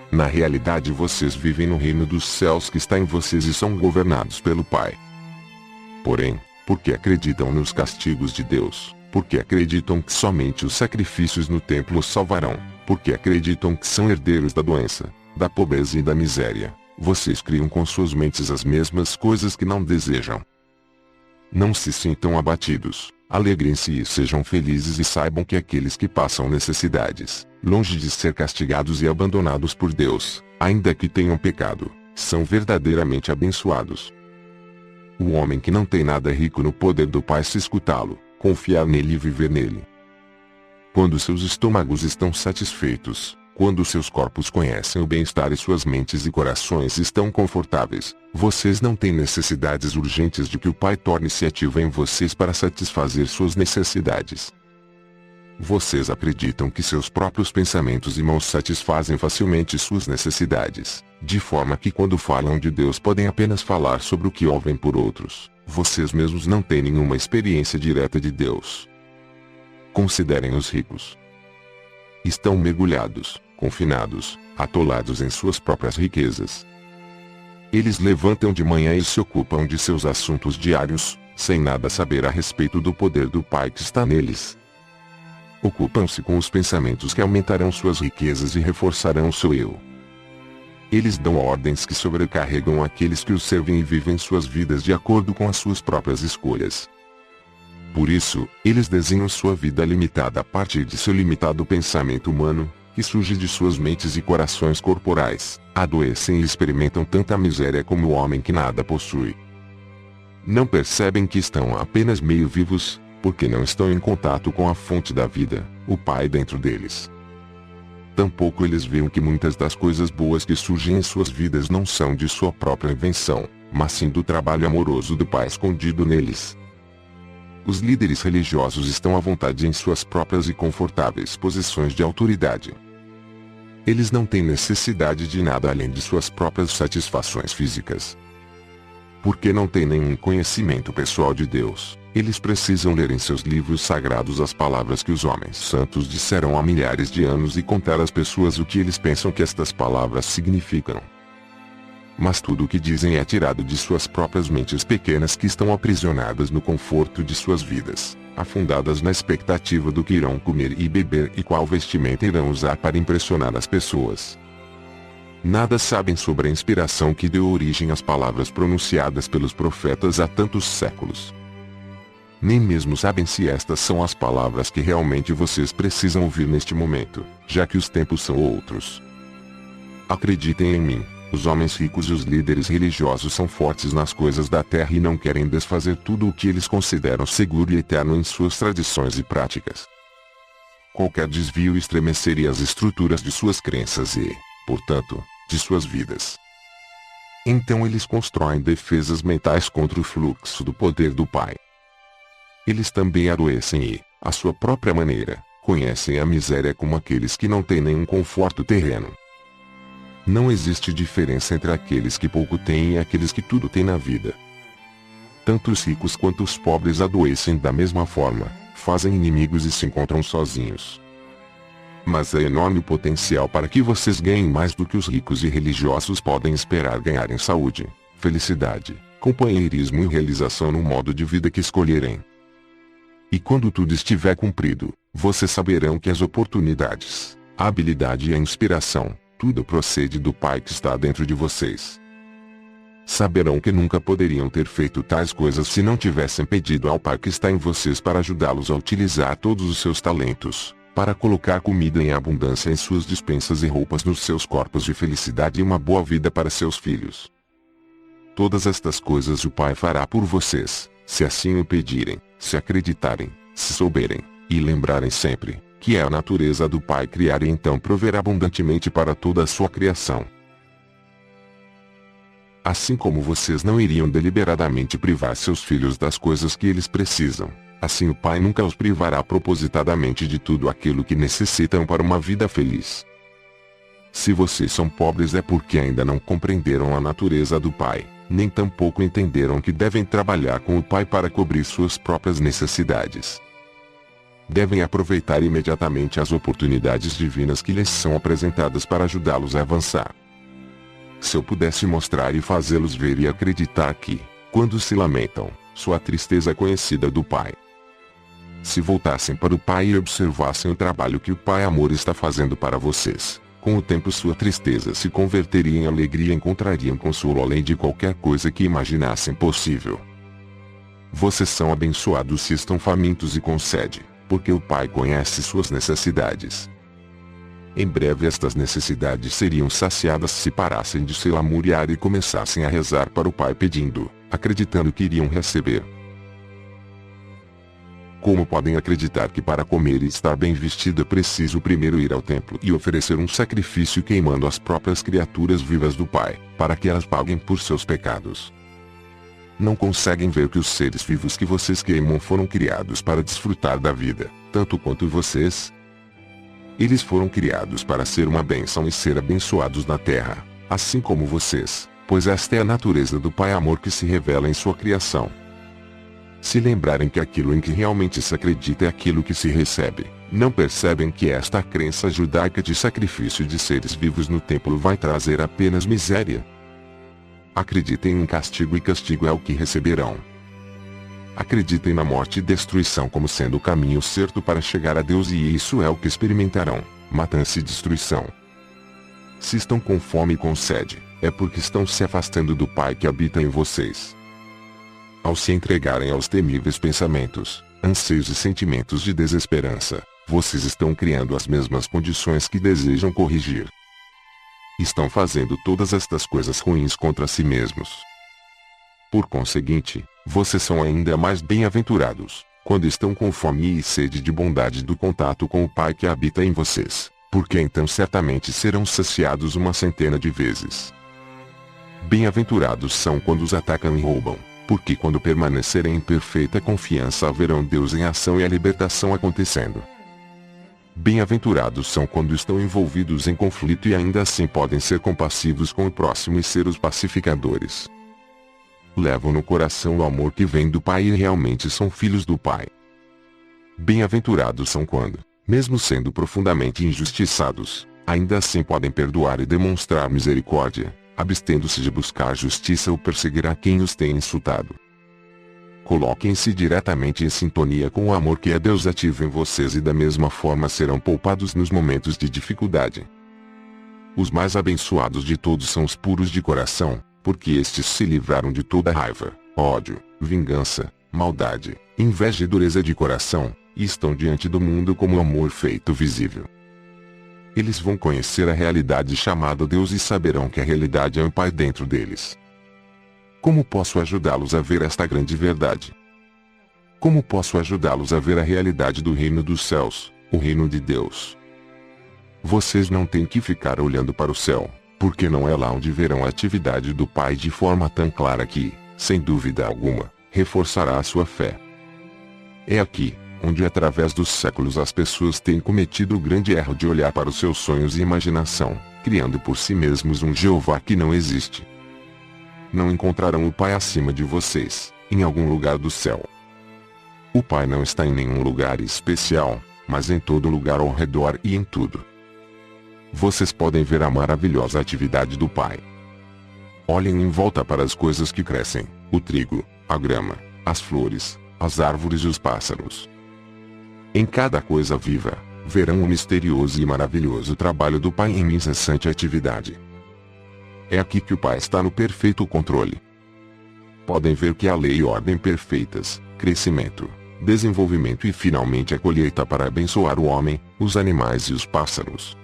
Na realidade vocês vivem no reino dos céus que está em vocês e são governados pelo Pai. Porém, porque acreditam nos castigos de Deus, porque acreditam que somente os sacrifícios no templo os salvarão, porque acreditam que são herdeiros da doença, da pobreza e da miséria, vocês criam com suas mentes as mesmas coisas que não desejam. Não se sintam abatidos, alegrem-se e sejam felizes e saibam que aqueles que passam necessidades, longe de ser castigados e abandonados por Deus, ainda que tenham pecado, são verdadeiramente abençoados. O homem que não tem nada é rico no poder do Pai se escutá-lo, confiar nele e viver nele. Quando seus estômagos estão satisfeitos, quando seus corpos conhecem o bem-estar e suas mentes e corações estão confortáveis, vocês não têm necessidades urgentes de que o Pai torne-se ativo em vocês para satisfazer suas necessidades. Vocês acreditam que seus próprios pensamentos e mãos satisfazem facilmente suas necessidades, de forma que quando falam de Deus podem apenas falar sobre o que ouvem por outros. Vocês mesmos não têm nenhuma experiência direta de Deus. Considerem os ricos. Estão mergulhados, confinados, atolados em suas próprias riquezas. Eles levantam de manhã e se ocupam de seus assuntos diários, sem nada saber a respeito do poder do Pai que está neles. Ocupam-se com os pensamentos que aumentarão suas riquezas e reforçarão seu eu. Eles dão ordens que sobrecarregam aqueles que os servem e vivem suas vidas de acordo com as suas próprias escolhas. Por isso, eles desenham sua vida limitada a partir de seu limitado pensamento humano, que surge de suas mentes e corações corporais, adoecem e experimentam tanta miséria como o homem que nada possui. Não percebem que estão apenas meio vivos, porque não estão em contato com a fonte da vida, o Pai dentro deles. Tampouco eles veem que muitas das coisas boas que surgem em suas vidas não são de sua própria invenção, mas sim do trabalho amoroso do Pai escondido neles. Os líderes religiosos estão à vontade em suas próprias e confortáveis posições de autoridade. Eles não têm necessidade de nada além de suas próprias satisfações físicas. Porque não têm nenhum conhecimento pessoal de Deus, eles precisam ler em seus livros sagrados as palavras que os homens santos disseram há milhares de anos e contar às pessoas o que eles pensam que estas palavras significam. Mas tudo o que dizem é tirado de suas próprias mentes pequenas que estão aprisionadas no conforto de suas vidas, afundadas na expectativa do que irão comer e beber e qual vestimenta irão usar para impressionar as pessoas. Nada sabem sobre a inspiração que deu origem às palavras pronunciadas pelos profetas há tantos séculos. Nem mesmo sabem se estas são as palavras que realmente vocês precisam ouvir neste momento, já que os tempos são outros. Acreditem em mim, os homens ricos e os líderes religiosos são fortes nas coisas da terra e não querem desfazer tudo o que eles consideram seguro e eterno em suas tradições e práticas. Qualquer desvio estremeceria as estruturas de suas crenças e, portanto, de suas vidas. Então eles constroem defesas mentais contra o fluxo do poder do Pai. Eles também adoecem e, à sua própria maneira, conhecem a miséria como aqueles que não têm nenhum conforto terreno. Não existe diferença entre aqueles que pouco têm e aqueles que tudo têm na vida. Tanto os ricos quanto os pobres adoecem da mesma forma, fazem inimigos e se encontram sozinhos. Mas há enorme potencial para que vocês ganhem mais do que os ricos e religiosos podem esperar ganhar em saúde, felicidade, companheirismo e realização no modo de vida que escolherem. E quando tudo estiver cumprido, vocês saberão que as oportunidades, a habilidade e a inspiração, tudo procede do Pai que está dentro de vocês. Saberão que nunca poderiam ter feito tais coisas se não tivessem pedido ao Pai que está em vocês para ajudá-los a utilizar todos os seus talentos, para colocar comida em abundância em suas despensas e roupas nos seus corpos de felicidade e uma boa vida para seus filhos. Todas estas coisas o Pai fará por vocês, se assim o pedirem, se acreditarem, se souberem, e lembrarem sempre, que é a natureza do Pai criar e então prover abundantemente para toda a sua criação. Assim como vocês não iriam deliberadamente privar seus filhos das coisas que eles precisam, assim o Pai nunca os privará propositadamente de tudo aquilo que necessitam para uma vida feliz. Se vocês são pobres é porque ainda não compreenderam a natureza do Pai, nem tampouco entenderam que devem trabalhar com o Pai para cobrir suas próprias necessidades. Devem aproveitar imediatamente as oportunidades divinas que lhes são apresentadas para ajudá-los a avançar. Se eu pudesse mostrar e fazê-los ver e acreditar que, quando se lamentam, sua tristeza é conhecida do Pai. Se voltassem para o Pai e observassem o trabalho que o Pai Amor está fazendo para vocês, com o tempo sua tristeza se converteria em alegria e encontrariam consolo além de qualquer coisa que imaginassem possível. Vocês são abençoados se estão famintos e com sede, porque o Pai conhece suas necessidades. Em breve estas necessidades seriam saciadas se parassem de se lamuriar e começassem a rezar para o Pai pedindo, acreditando que iriam receber. Como podem acreditar que para comer e estar bem vestido é preciso primeiro ir ao templo e oferecer um sacrifício queimando as próprias criaturas vivas do Pai, para que elas paguem por seus pecados? Não conseguem ver que os seres vivos que vocês queimam foram criados para desfrutar da vida, tanto quanto vocês? Eles foram criados para ser uma bênção e ser abençoados na terra, assim como vocês, pois esta é a natureza do Pai Amor que se revela em sua criação. Se lembrarem que aquilo em que realmente se acredita é aquilo que se recebe, não percebem que esta crença judaica de sacrifício de seres vivos no templo vai trazer apenas miséria? Acreditem em castigo e castigo é o que receberão. Acreditem na morte e destruição como sendo o caminho certo para chegar a Deus e isso é o que experimentarão, matança e destruição. Se estão com fome e com sede, é porque estão se afastando do Pai que habita em vocês. Ao se entregarem aos temíveis pensamentos, anseios e sentimentos de desesperança, vocês estão criando as mesmas condições que desejam corrigir. Estão fazendo todas estas coisas ruins contra si mesmos. Por conseguinte, vocês são ainda mais bem-aventurados, quando estão com fome e sede de bondade do contato com o Pai que habita em vocês, porque então certamente serão saciados uma centena de vezes. Bem-aventurados são quando os atacam e roubam, porque quando permanecerem em perfeita confiança haverão Deus em ação e a libertação acontecendo. Bem-aventurados são quando estão envolvidos em conflito e ainda assim podem ser compassivos com o próximo e ser os pacificadores. Levam no coração o amor que vem do Pai e realmente são filhos do Pai. Bem-aventurados são quando, mesmo sendo profundamente injustiçados, ainda assim podem perdoar e demonstrar misericórdia, abstendo-se de buscar justiça ou perseguir a quem os tem insultado. Coloquem-se diretamente em sintonia com o amor que é Deus ativo em vocês e da mesma forma serão poupados nos momentos de dificuldade. Os mais abençoados de todos são os puros de coração, porque estes se livraram de toda raiva, ódio, vingança, maldade, inveja e dureza de coração, e estão diante do mundo como amor feito visível. Eles vão conhecer a realidade chamada Deus e saberão que a realidade é um Pai dentro deles. Como posso ajudá-los a ver esta grande verdade? Como posso ajudá-los a ver a realidade do reino dos céus, o reino de Deus? Vocês não têm que ficar olhando para o céu, porque não é lá onde verão a atividade do Pai de forma tão clara que, sem dúvida alguma, reforçará a sua fé. É aqui, onde através dos séculos as pessoas têm cometido o grande erro de olhar para os seus sonhos e imaginação, criando por si mesmos um Jeová que não existe. Não encontrarão o Pai acima de vocês, em algum lugar do céu. O Pai não está em nenhum lugar especial, mas em todo lugar ao redor e em tudo. Vocês podem ver a maravilhosa atividade do Pai. Olhem em volta para as coisas que crescem, o trigo, a grama, as flores, as árvores e os pássaros. Em cada coisa viva, verão o misterioso e maravilhoso trabalho do Pai em incessante atividade. É aqui que o Pai está no perfeito controle. Podem ver que há lei e ordem perfeitas, crescimento, desenvolvimento e finalmente a colheita para abençoar o homem, os animais e os pássaros.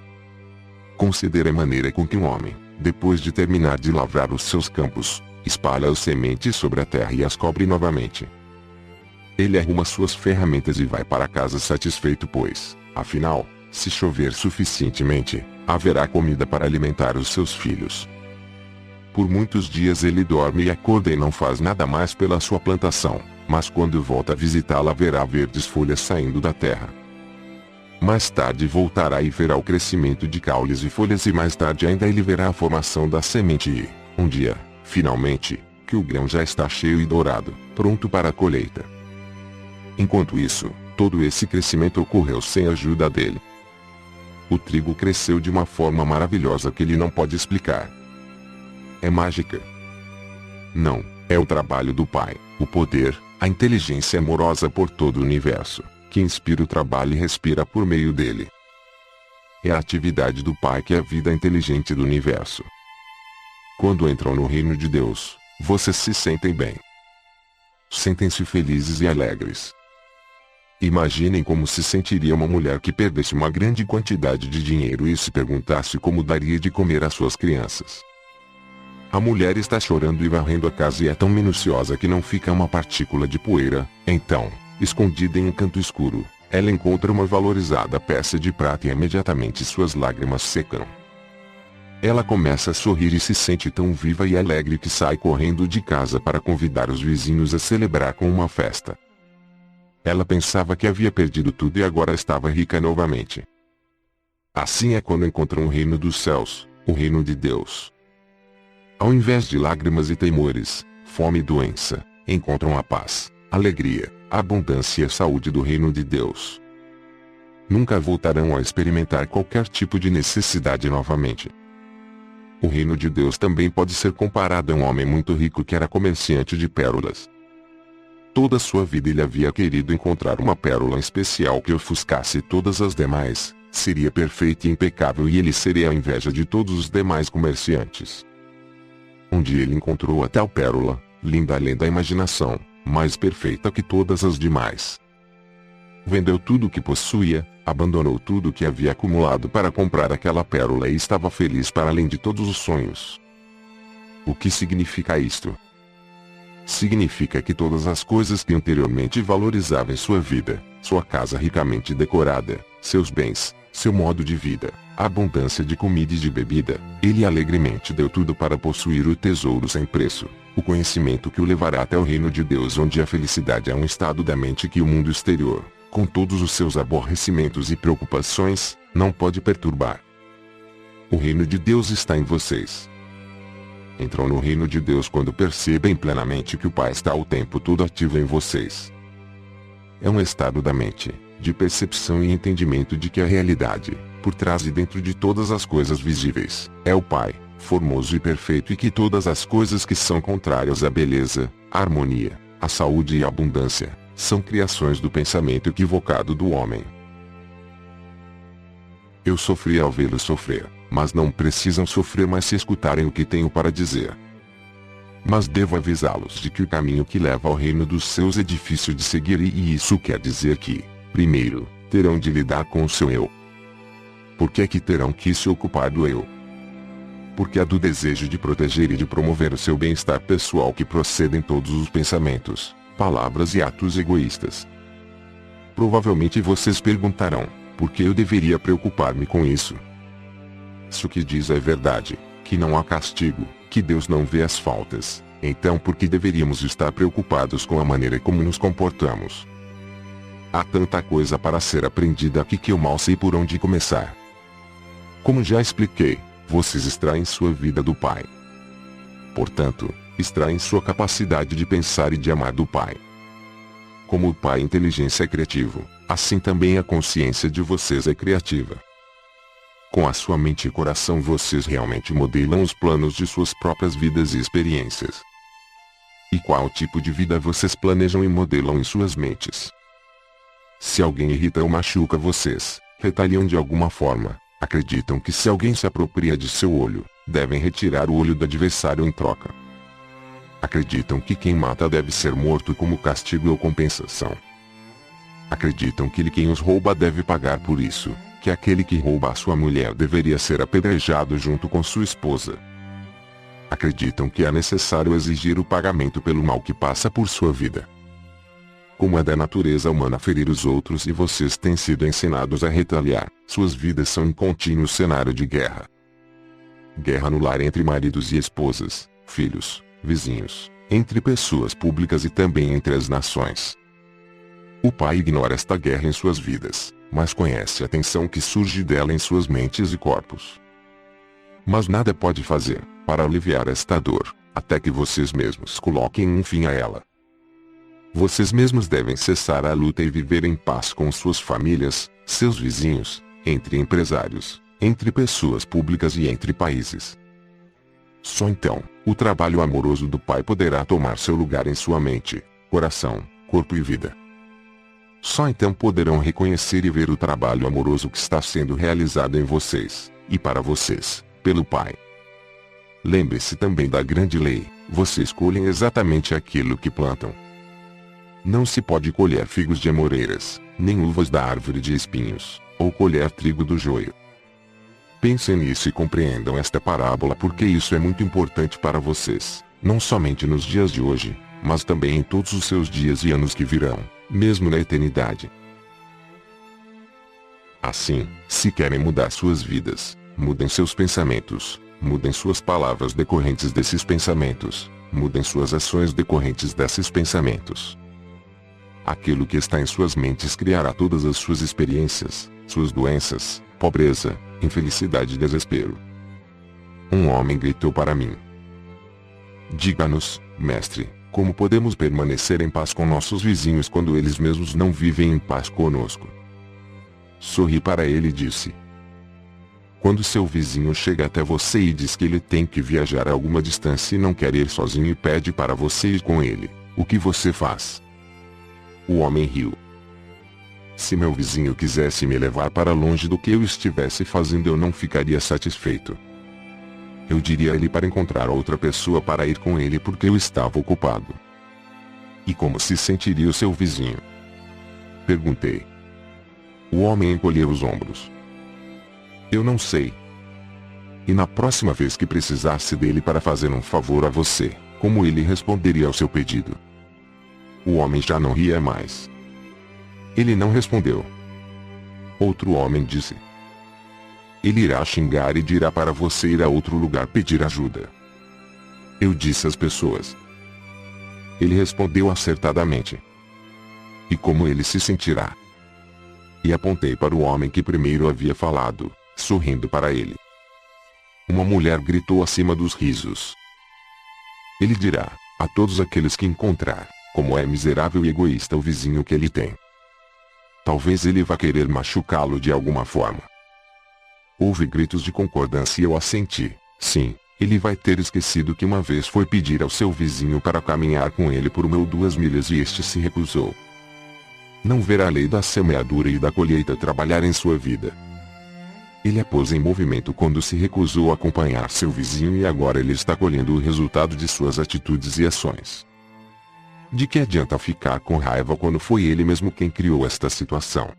Considere a maneira com que um homem, depois de terminar de lavrar os seus campos, espalha as sementes sobre a terra e as cobre novamente. Ele arruma suas ferramentas e vai para casa satisfeito pois, afinal, se chover suficientemente, haverá comida para alimentar os seus filhos. Por muitos dias ele dorme e acorda e não faz nada mais pela sua plantação, mas quando volta a visitá-la verá verdes folhas saindo da terra. Mais tarde voltará e verá o crescimento de caules e folhas e mais tarde ainda ele verá a formação da semente e, um dia, finalmente, que o grão já está cheio e dourado, pronto para a colheita. Enquanto isso, todo esse crescimento ocorreu sem a ajuda dele. O trigo cresceu de uma forma maravilhosa que ele não pode explicar. É mágica? Não, é o trabalho do Pai, o poder, a inteligência amorosa por todo o universo, que inspira o trabalho e respira por meio dele. É a atividade do Pai que é a vida inteligente do universo. Quando entram no reino de Deus, vocês se sentem bem. Sentem-se felizes e alegres. Imaginem como se sentiria uma mulher que perdesse uma grande quantidade de dinheiro e se perguntasse como daria de comer às suas crianças. A mulher está chorando e varrendo a casa e é tão minuciosa que não fica uma partícula de poeira. Então, escondida em um canto escuro, ela encontra uma valorizada peça de prata e imediatamente suas lágrimas secam. Ela começa a sorrir e se sente tão viva e alegre que sai correndo de casa para convidar os vizinhos a celebrar com uma festa. Ela pensava que havia perdido tudo e agora estava rica novamente. Assim é quando encontram o reino dos céus, o reino de Deus. Ao invés de lágrimas e temores, fome e doença, encontram a paz, alegria, a abundância e a saúde do reino de Deus. Nunca voltarão a experimentar qualquer tipo de necessidade novamente. O reino de Deus também pode ser comparado a um homem muito rico que era comerciante de pérolas. Toda sua vida ele havia querido encontrar uma pérola especial que ofuscasse todas as demais, seria perfeita e impecável e ele seria a inveja de todos os demais comerciantes. Um dia ele encontrou a tal pérola, linda além da imaginação, mais perfeita que todas as demais. Vendeu tudo o que possuía, abandonou tudo o que havia acumulado para comprar aquela pérola e estava feliz para além de todos os sonhos. O que significa isto? Significa que todas as coisas que anteriormente valorizava em sua vida, sua casa ricamente decorada, seus bens, seu modo de vida, a abundância de comida e de bebida, ele alegremente deu tudo para possuir o tesouro sem preço, o conhecimento que o levará até o reino de Deus onde a felicidade é um estado da mente que o mundo exterior, com todos os seus aborrecimentos e preocupações, não pode perturbar. O reino de Deus está em vocês. Entram no reino de Deus quando percebem plenamente que o Pai está o tempo todo ativo em vocês. É um estado da mente, de percepção e entendimento de que a realidade, por trás e dentro de todas as coisas visíveis, é o Pai, formoso e perfeito e que todas as coisas que são contrárias à beleza, à harmonia, à saúde e à abundância, são criações do pensamento equivocado do homem. Eu sofri ao vê-los sofrer, mas não precisam sofrer mais se escutarem o que tenho para dizer. Mas devo avisá-los de que o caminho que leva ao reino dos céus é difícil de seguir e isso quer dizer que, primeiro, terão de lidar com o seu eu. Por que é que terão que se ocupar do eu? Porque é do desejo de proteger e de promover o seu bem-estar pessoal que procedem todos os pensamentos, palavras e atos egoístas. Provavelmente vocês perguntarão, por que eu deveria preocupar-me com isso? Se o que diz é verdade, que não há castigo, que Deus não vê as faltas, então por que deveríamos estar preocupados com a maneira como nos comportamos? Há tanta coisa para ser aprendida aqui que eu mal sei por onde começar. Como já expliquei, vocês extraem sua vida do Pai. Portanto, extraem sua capacidade de pensar e de amar do Pai. Como o Pai inteligência é criativo, assim também a consciência de vocês é criativa. Com a sua mente e coração vocês realmente modelam os planos de suas próprias vidas e experiências. E qual tipo de vida vocês planejam e modelam em suas mentes? Se alguém irrita ou machuca vocês, retaliam de alguma forma, acreditam que se alguém se apropria de seu olho, devem retirar o olho do adversário em troca. Acreditam que quem mata deve ser morto como castigo ou compensação. Acreditam que quem os rouba deve pagar por isso, que aquele que rouba a sua mulher deveria ser apedrejado junto com sua esposa. Acreditam que é necessário exigir o pagamento pelo mal que passa por sua vida. Como é da natureza humana ferir os outros e vocês têm sido ensinados a retaliar, suas vidas são um contínuo cenário de guerra. Guerra no lar entre maridos e esposas, filhos, vizinhos, entre pessoas públicas e também entre as nações. O Pai ignora esta guerra em suas vidas, mas conhece a tensão que surge dela em suas mentes e corpos. Mas nada pode fazer, para aliviar esta dor, até que vocês mesmos coloquem um fim a ela. Vocês mesmos devem cessar a luta e viver em paz com suas famílias, seus vizinhos, entre empresários, entre pessoas públicas e entre países. Só então, o trabalho amoroso do Pai poderá tomar seu lugar em sua mente, coração, corpo e vida. Só então poderão reconhecer e ver o trabalho amoroso que está sendo realizado em vocês, e para vocês, pelo Pai. Lembre-se também da grande lei: vocês colhem exatamente aquilo que plantam. Não se pode colher figos de amoreiras, nem uvas da árvore de espinhos, ou colher trigo do joio. Pensem nisso e compreendam esta parábola porque isso é muito importante para vocês, não somente nos dias de hoje, mas também em todos os seus dias e anos que virão, mesmo na eternidade. Assim, se querem mudar suas vidas, mudem seus pensamentos, mudem suas palavras decorrentes desses pensamentos, mudem suas ações decorrentes desses pensamentos. Aquilo que está em suas mentes criará todas as suas experiências, suas doenças, pobreza, infelicidade e desespero. Um homem gritou para mim: diga-nos, mestre, como podemos permanecer em paz com nossos vizinhos quando eles mesmos não vivem em paz conosco? Sorri para ele e disse: quando seu vizinho chega até você e diz que ele tem que viajar a alguma distância e não quer ir sozinho e pede para você ir com ele, o que você faz? O homem riu. Se meu vizinho quisesse me levar para longe do que eu estivesse fazendo, eu não ficaria satisfeito. Eu diria a ele para encontrar outra pessoa para ir com ele porque eu estava ocupado. E como se sentiria o seu vizinho? Perguntei. O homem encolheu os ombros. Eu não sei. E na próxima vez que precisasse dele para fazer um favor a você, como ele responderia ao seu pedido? O homem já não ria mais. Ele não respondeu. Outro homem disse: ele irá xingar e dirá para você ir a outro lugar pedir ajuda. Eu disse às pessoas. Ele respondeu acertadamente. E como ele se sentirá? E apontei para o homem que primeiro havia falado, sorrindo para ele. Uma mulher gritou acima dos risos. Ele dirá, a todos aqueles que encontrar, como é miserável e egoísta o vizinho que ele tem. Talvez ele vá querer machucá-lo de alguma forma. Houve gritos de concordância e eu assenti. Sim, ele vai ter esquecido que uma vez foi pedir ao seu vizinho para caminhar com ele por 2 milhas e este se recusou. Não verá a lei da semeadura e da colheita trabalhar em sua vida. Ele a pôs em movimento quando se recusou a acompanhar seu vizinho e agora ele está colhendo o resultado de suas atitudes e ações. De que adianta ficar com raiva quando foi ele mesmo quem criou esta situação?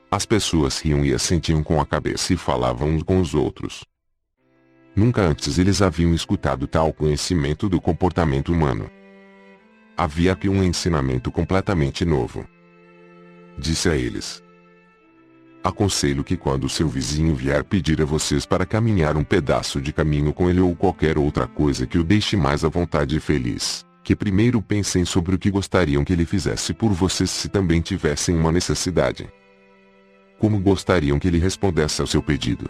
As pessoas riam e assentiam com a cabeça e falavam uns com os outros. Nunca antes eles haviam escutado tal conhecimento do comportamento humano. Havia aqui um ensinamento completamente novo. Disse a eles: aconselho que quando seu vizinho vier pedir a vocês para caminhar um pedaço de caminho com ele ou qualquer outra coisa que o deixe mais à vontade e feliz, que primeiro pensem sobre o que gostariam que ele fizesse por vocês se também tivessem uma necessidade. Como gostariam que ele respondesse ao seu pedido?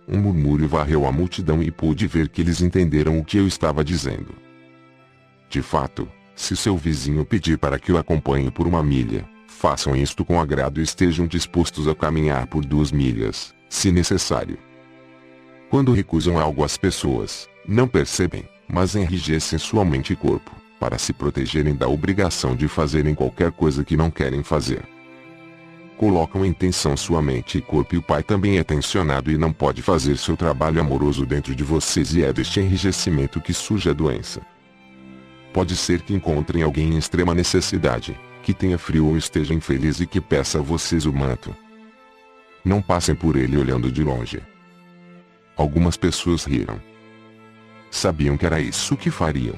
Um murmúrio varreu a multidão e pude ver que eles entenderam o que eu estava dizendo. De fato, se seu vizinho pedir para que o acompanhe por 1 milha, façam isto com agrado e estejam dispostos a caminhar por 2 milhas, se necessário. Quando recusam algo às pessoas, não percebem, mas enrijecem sua mente e corpo, para se protegerem da obrigação de fazerem qualquer coisa que não querem fazer. Colocam em tensão sua mente e corpo e o Pai também é tensionado e não pode fazer seu trabalho amoroso dentro de vocês e é deste enrijecimento que surge a doença. Pode ser que encontrem alguém em extrema necessidade, que tenha frio ou esteja infeliz e que peça a vocês o manto. Não passem por ele olhando de longe. Algumas pessoas riram. Sabiam que era isso que fariam.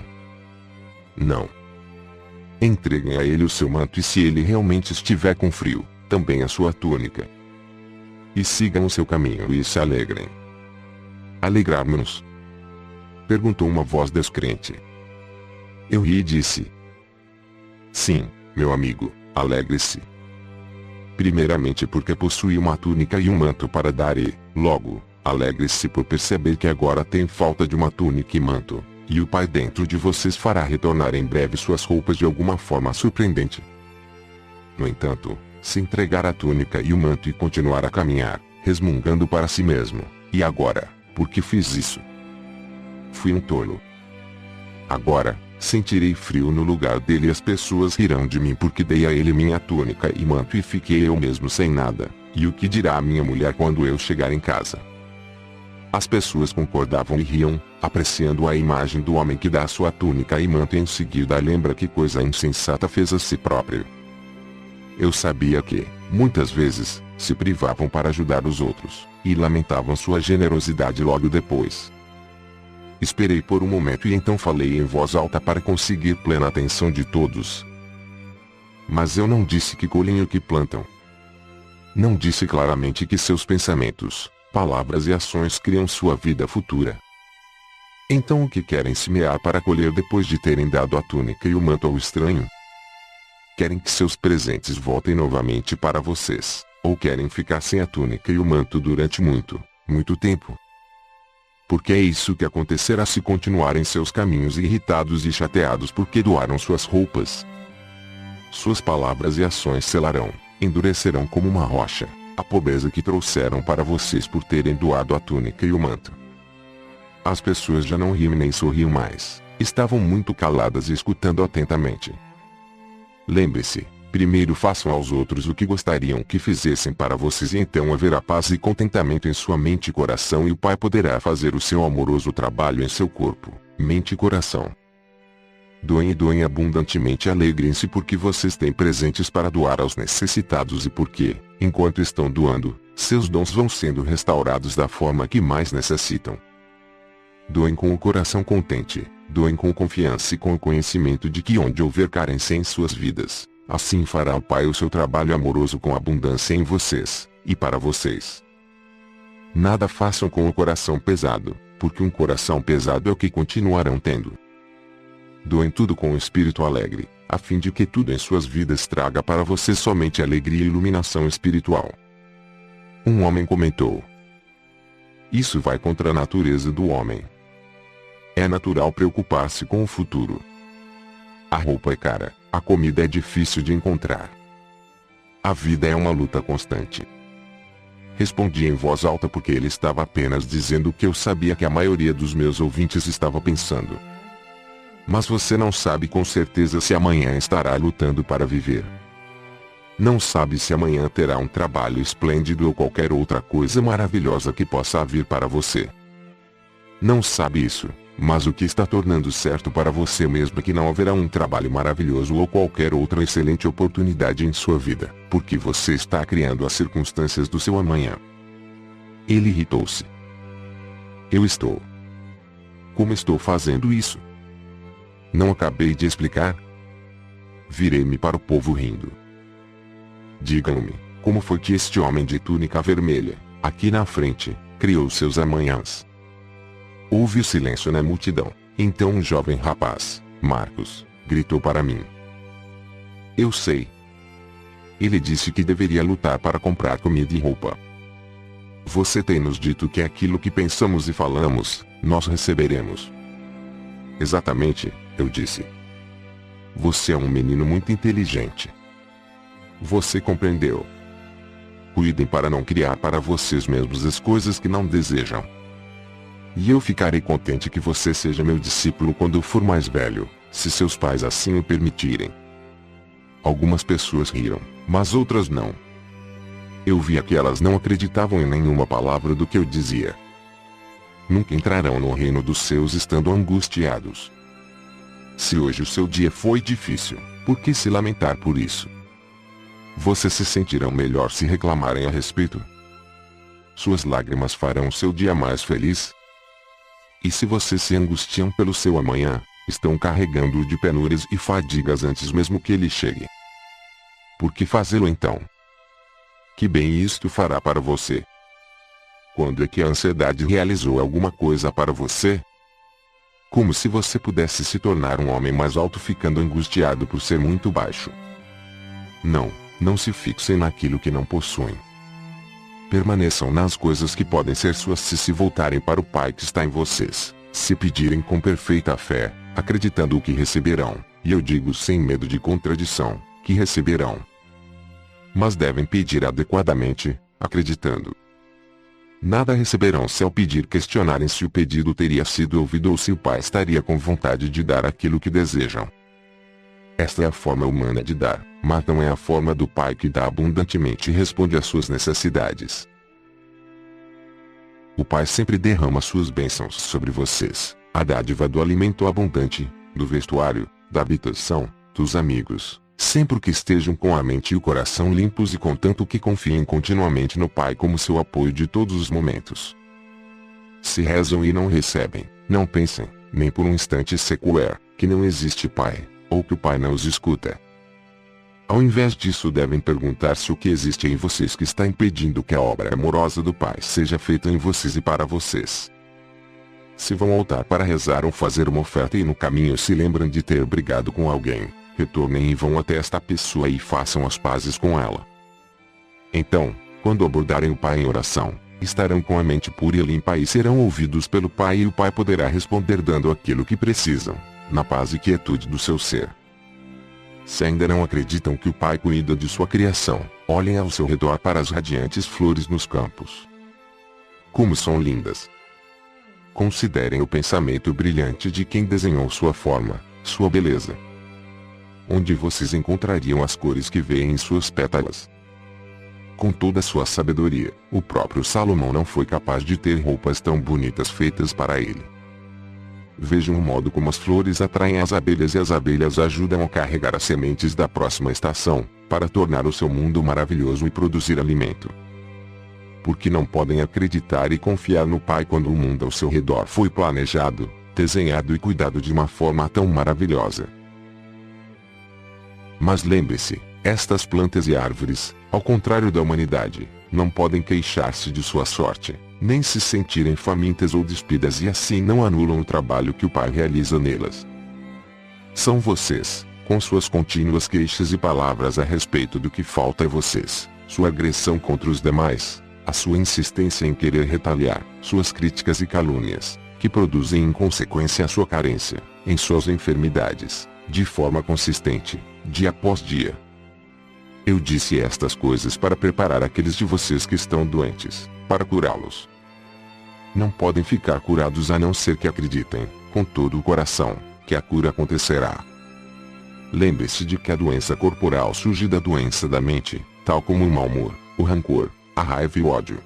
Não. Entreguem a ele o seu manto e se ele realmente estiver com frio, também a sua túnica. E sigam o seu caminho e se alegrem. Alegrarmos? Perguntou uma voz descrente. Eu ri e disse. Sim, meu amigo, alegre-se. Primeiramente porque possui uma túnica e um manto para dar e, logo, alegre-se por perceber que agora tem falta de uma túnica e manto, e o Pai dentro de vocês fará retornar em breve suas roupas de alguma forma surpreendente. No entanto, se entregar a túnica e o manto e continuar a caminhar, resmungando para si mesmo, e agora, por que fiz isso? Fui um tolo. Agora, sentirei frio no lugar dele e as pessoas rirão de mim porque dei a ele minha túnica e manto e fiquei eu mesmo sem nada, e o que dirá a minha mulher quando eu chegar em casa? As pessoas concordavam e riam, apreciando a imagem do homem que dá sua túnica e manto e em seguida lembra que coisa insensata fez a si próprio. Eu sabia que, muitas vezes, se privavam para ajudar os outros, e lamentavam sua generosidade logo depois. Esperei por um momento e então falei em voz alta para conseguir plena atenção de todos. Mas eu não disse que colhem o que plantam. Não disse claramente que seus pensamentos, palavras e ações criam sua vida futura. Então o que querem semear para colher depois de terem dado a túnica e o manto ao estranho? Querem que seus presentes voltem novamente para vocês, ou querem ficar sem a túnica e o manto durante muito, muito tempo? Porque é isso que acontecerá se continuarem seus caminhos irritados e chateados porque doaram suas roupas. Suas palavras e ações selarão, endurecerão como uma rocha, a pobreza que trouxeram para vocês por terem doado a túnica e o manto. As pessoas já não riam nem sorriam mais, estavam muito caladas e escutando atentamente. Lembre-se, primeiro façam aos outros o que gostariam que fizessem para vocês e então haverá paz e contentamento em sua mente e coração e o Pai poderá fazer o seu amoroso trabalho em seu corpo, mente e coração. Doem e doem abundantemente e alegrem-se porque vocês têm presentes para doar aos necessitados e porque, enquanto estão doando, seus dons vão sendo restaurados da forma que mais necessitam. Doem com o coração contente, doem com confiança e com o conhecimento de que onde houver carência em suas vidas, assim fará o Pai o seu trabalho amoroso com abundância em vocês, e para vocês. Nada façam com o coração pesado, porque um coração pesado é o que continuarão tendo. Doem tudo com o espírito alegre, a fim de que tudo em suas vidas traga para vocês somente alegria e iluminação espiritual. Um homem comentou: isso vai contra a natureza do homem. É natural preocupar-se com o futuro. A roupa é cara, a comida é difícil de encontrar. A vida é uma luta constante. Respondi em voz alta porque ele estava apenas dizendo o que eu sabia que a maioria dos meus ouvintes estava pensando. Mas você não sabe com certeza se amanhã estará lutando para viver. Não sabe se amanhã terá um trabalho esplêndido ou qualquer outra coisa maravilhosa que possa vir para você. Não sabe isso, mas o que está tornando certo para você mesmo é que não haverá um trabalho maravilhoso ou qualquer outra excelente oportunidade em sua vida, porque você está criando as circunstâncias do seu amanhã. Ele irritou-se. Eu estou. Como estou fazendo isso? Não acabei de explicar? Virei-me para o povo rindo. Digam-me, como foi que este homem de túnica vermelha, aqui na frente, criou seus amanhãs? Houve silêncio na multidão. Então um jovem rapaz, Marcos, gritou para mim. Eu sei. Ele disse que deveria lutar para comprar comida e roupa. Você tem nos dito que aquilo que pensamos e falamos, nós receberemos. Exatamente, eu disse. Você é um menino muito inteligente. Você compreendeu. Cuidem para não criar para vocês mesmos as coisas que não desejam. E eu ficarei contente que você seja meu discípulo quando eu for mais velho, se seus pais assim o permitirem. Algumas pessoas riram, mas outras não. Eu via que elas não acreditavam em nenhuma palavra do que eu dizia. Nunca entrarão no reino dos céus estando angustiados. Se hoje o seu dia foi difícil, por que se lamentar por isso? Vocês se sentirão melhor se reclamarem a respeito. Suas lágrimas farão o seu dia mais feliz. E se vocês se angustiam pelo seu amanhã, estão carregando-o de penúrias e fadigas antes mesmo que ele chegue. Por que fazê-lo então? Que bem isto fará para você? Quando é que a ansiedade realizou alguma coisa para você? Como se você pudesse se tornar um homem mais alto ficando angustiado por ser muito baixo. Não se fixem naquilo que não possuem. Permaneçam nas coisas que podem ser suas se voltarem para o Pai que está em vocês, se pedirem com perfeita fé, acreditando o que receberão, e eu digo sem medo de contradição, que receberão. Mas devem pedir adequadamente, acreditando. Nada receberão se ao pedir questionarem se o pedido teria sido ouvido ou se o Pai estaria com vontade de dar aquilo que desejam. Esta é a forma humana de dar, mas não é a forma do Pai que dá abundantemente e responde às suas necessidades. O Pai sempre derrama suas bênçãos sobre vocês, a dádiva do alimento abundante, do vestuário, da habitação, dos amigos, sempre que estejam com a mente e o coração limpos e contanto que confiem continuamente no Pai como seu apoio de todos os momentos. Se rezam e não recebem, não pensem, nem por um instante sequer, que não existe Pai, ou que o Pai não os escuta. Ao invés disso devem perguntar-se o que existe em vocês que está impedindo que a obra amorosa do Pai seja feita em vocês e para vocês. Se vão ao altar para rezar ou fazer uma oferta e no caminho se lembram de ter brigado com alguém, retornem e vão até esta pessoa e façam as pazes com ela. Então, quando abordarem o Pai em oração, estarão com a mente pura e limpa e serão ouvidos pelo Pai e o Pai poderá responder dando aquilo que precisam, na paz e quietude do seu ser. Se ainda não acreditam que o Pai cuida de sua criação, olhem ao seu redor para as radiantes flores nos campos. Como são lindas! Considerem o pensamento brilhante de quem desenhou sua forma, sua beleza. Onde vocês encontrariam as cores que veem em suas pétalas? Com toda a sua sabedoria, o próprio Salomão não foi capaz de ter roupas tão bonitas feitas para ele. Vejam o modo como as flores atraem as abelhas e as abelhas ajudam a carregar as sementes da próxima estação, para tornar o seu mundo maravilhoso e produzir alimento. Porque não podem acreditar e confiar no Pai quando o mundo ao seu redor foi planejado, desenhado e cuidado de uma forma tão maravilhosa. Mas lembre-se, estas plantas e árvores, ao contrário da humanidade, não podem queixar-se de sua sorte, nem se sentirem famintas ou despidas e assim não anulam o trabalho que o Pai realiza nelas. São vocês, com suas contínuas queixas e palavras a respeito do que falta a vocês, sua agressão contra os demais, a sua insistência em querer retaliar, suas críticas e calúnias, que produzem em consequência a sua carência, em suas enfermidades, de forma consistente, dia após dia. Eu disse estas coisas para preparar aqueles de vocês que estão doentes, para curá-los. Não podem ficar curados a não ser que acreditem, com todo o coração, que a cura acontecerá. Lembre-se de que a doença corporal surge da doença da mente, tal como o mau humor, o rancor, a raiva e o ódio.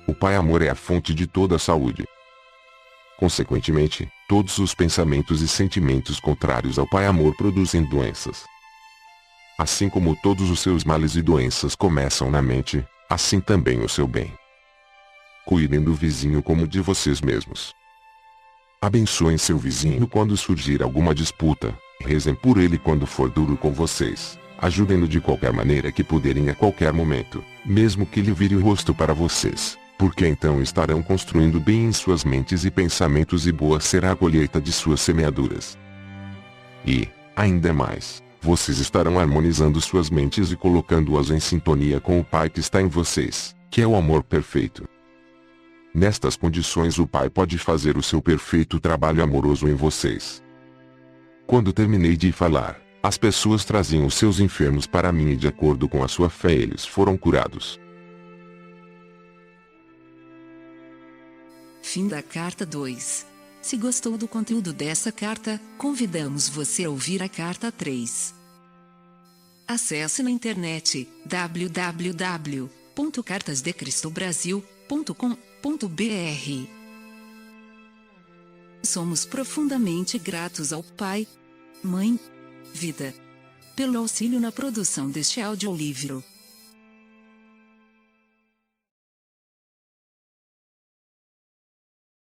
O Pai Amor é a fonte de toda a saúde. Consequentemente, todos os pensamentos e sentimentos contrários ao Pai Amor produzem doenças. Assim como todos os seus males e doenças começam na mente, assim também o seu bem. Cuidem do vizinho como de vocês mesmos. Abençoem seu vizinho quando surgir alguma disputa, rezem por ele quando for duro com vocês, ajudem-no de qualquer maneira que puderem a qualquer momento, mesmo que ele vire o rosto para vocês, porque então estarão construindo bem em suas mentes e pensamentos e boa será a colheita de suas semeaduras. E, ainda mais, vocês estarão harmonizando suas mentes e colocando-as em sintonia com o Pai que está em vocês, que é o amor perfeito. Nestas condições o Pai pode fazer o seu perfeito trabalho amoroso em vocês. Quando terminei de falar, as pessoas traziam os seus enfermos para mim e de acordo com a sua fé eles foram curados. Fim da carta 2. Se gostou do conteúdo dessa carta, convidamos você a ouvir a carta 3. Acesse na internet www.cartasdecristobrasil.com.br. Somos profundamente gratos ao Pai, Mãe, Vida, pelo auxílio na produção deste audiolivro.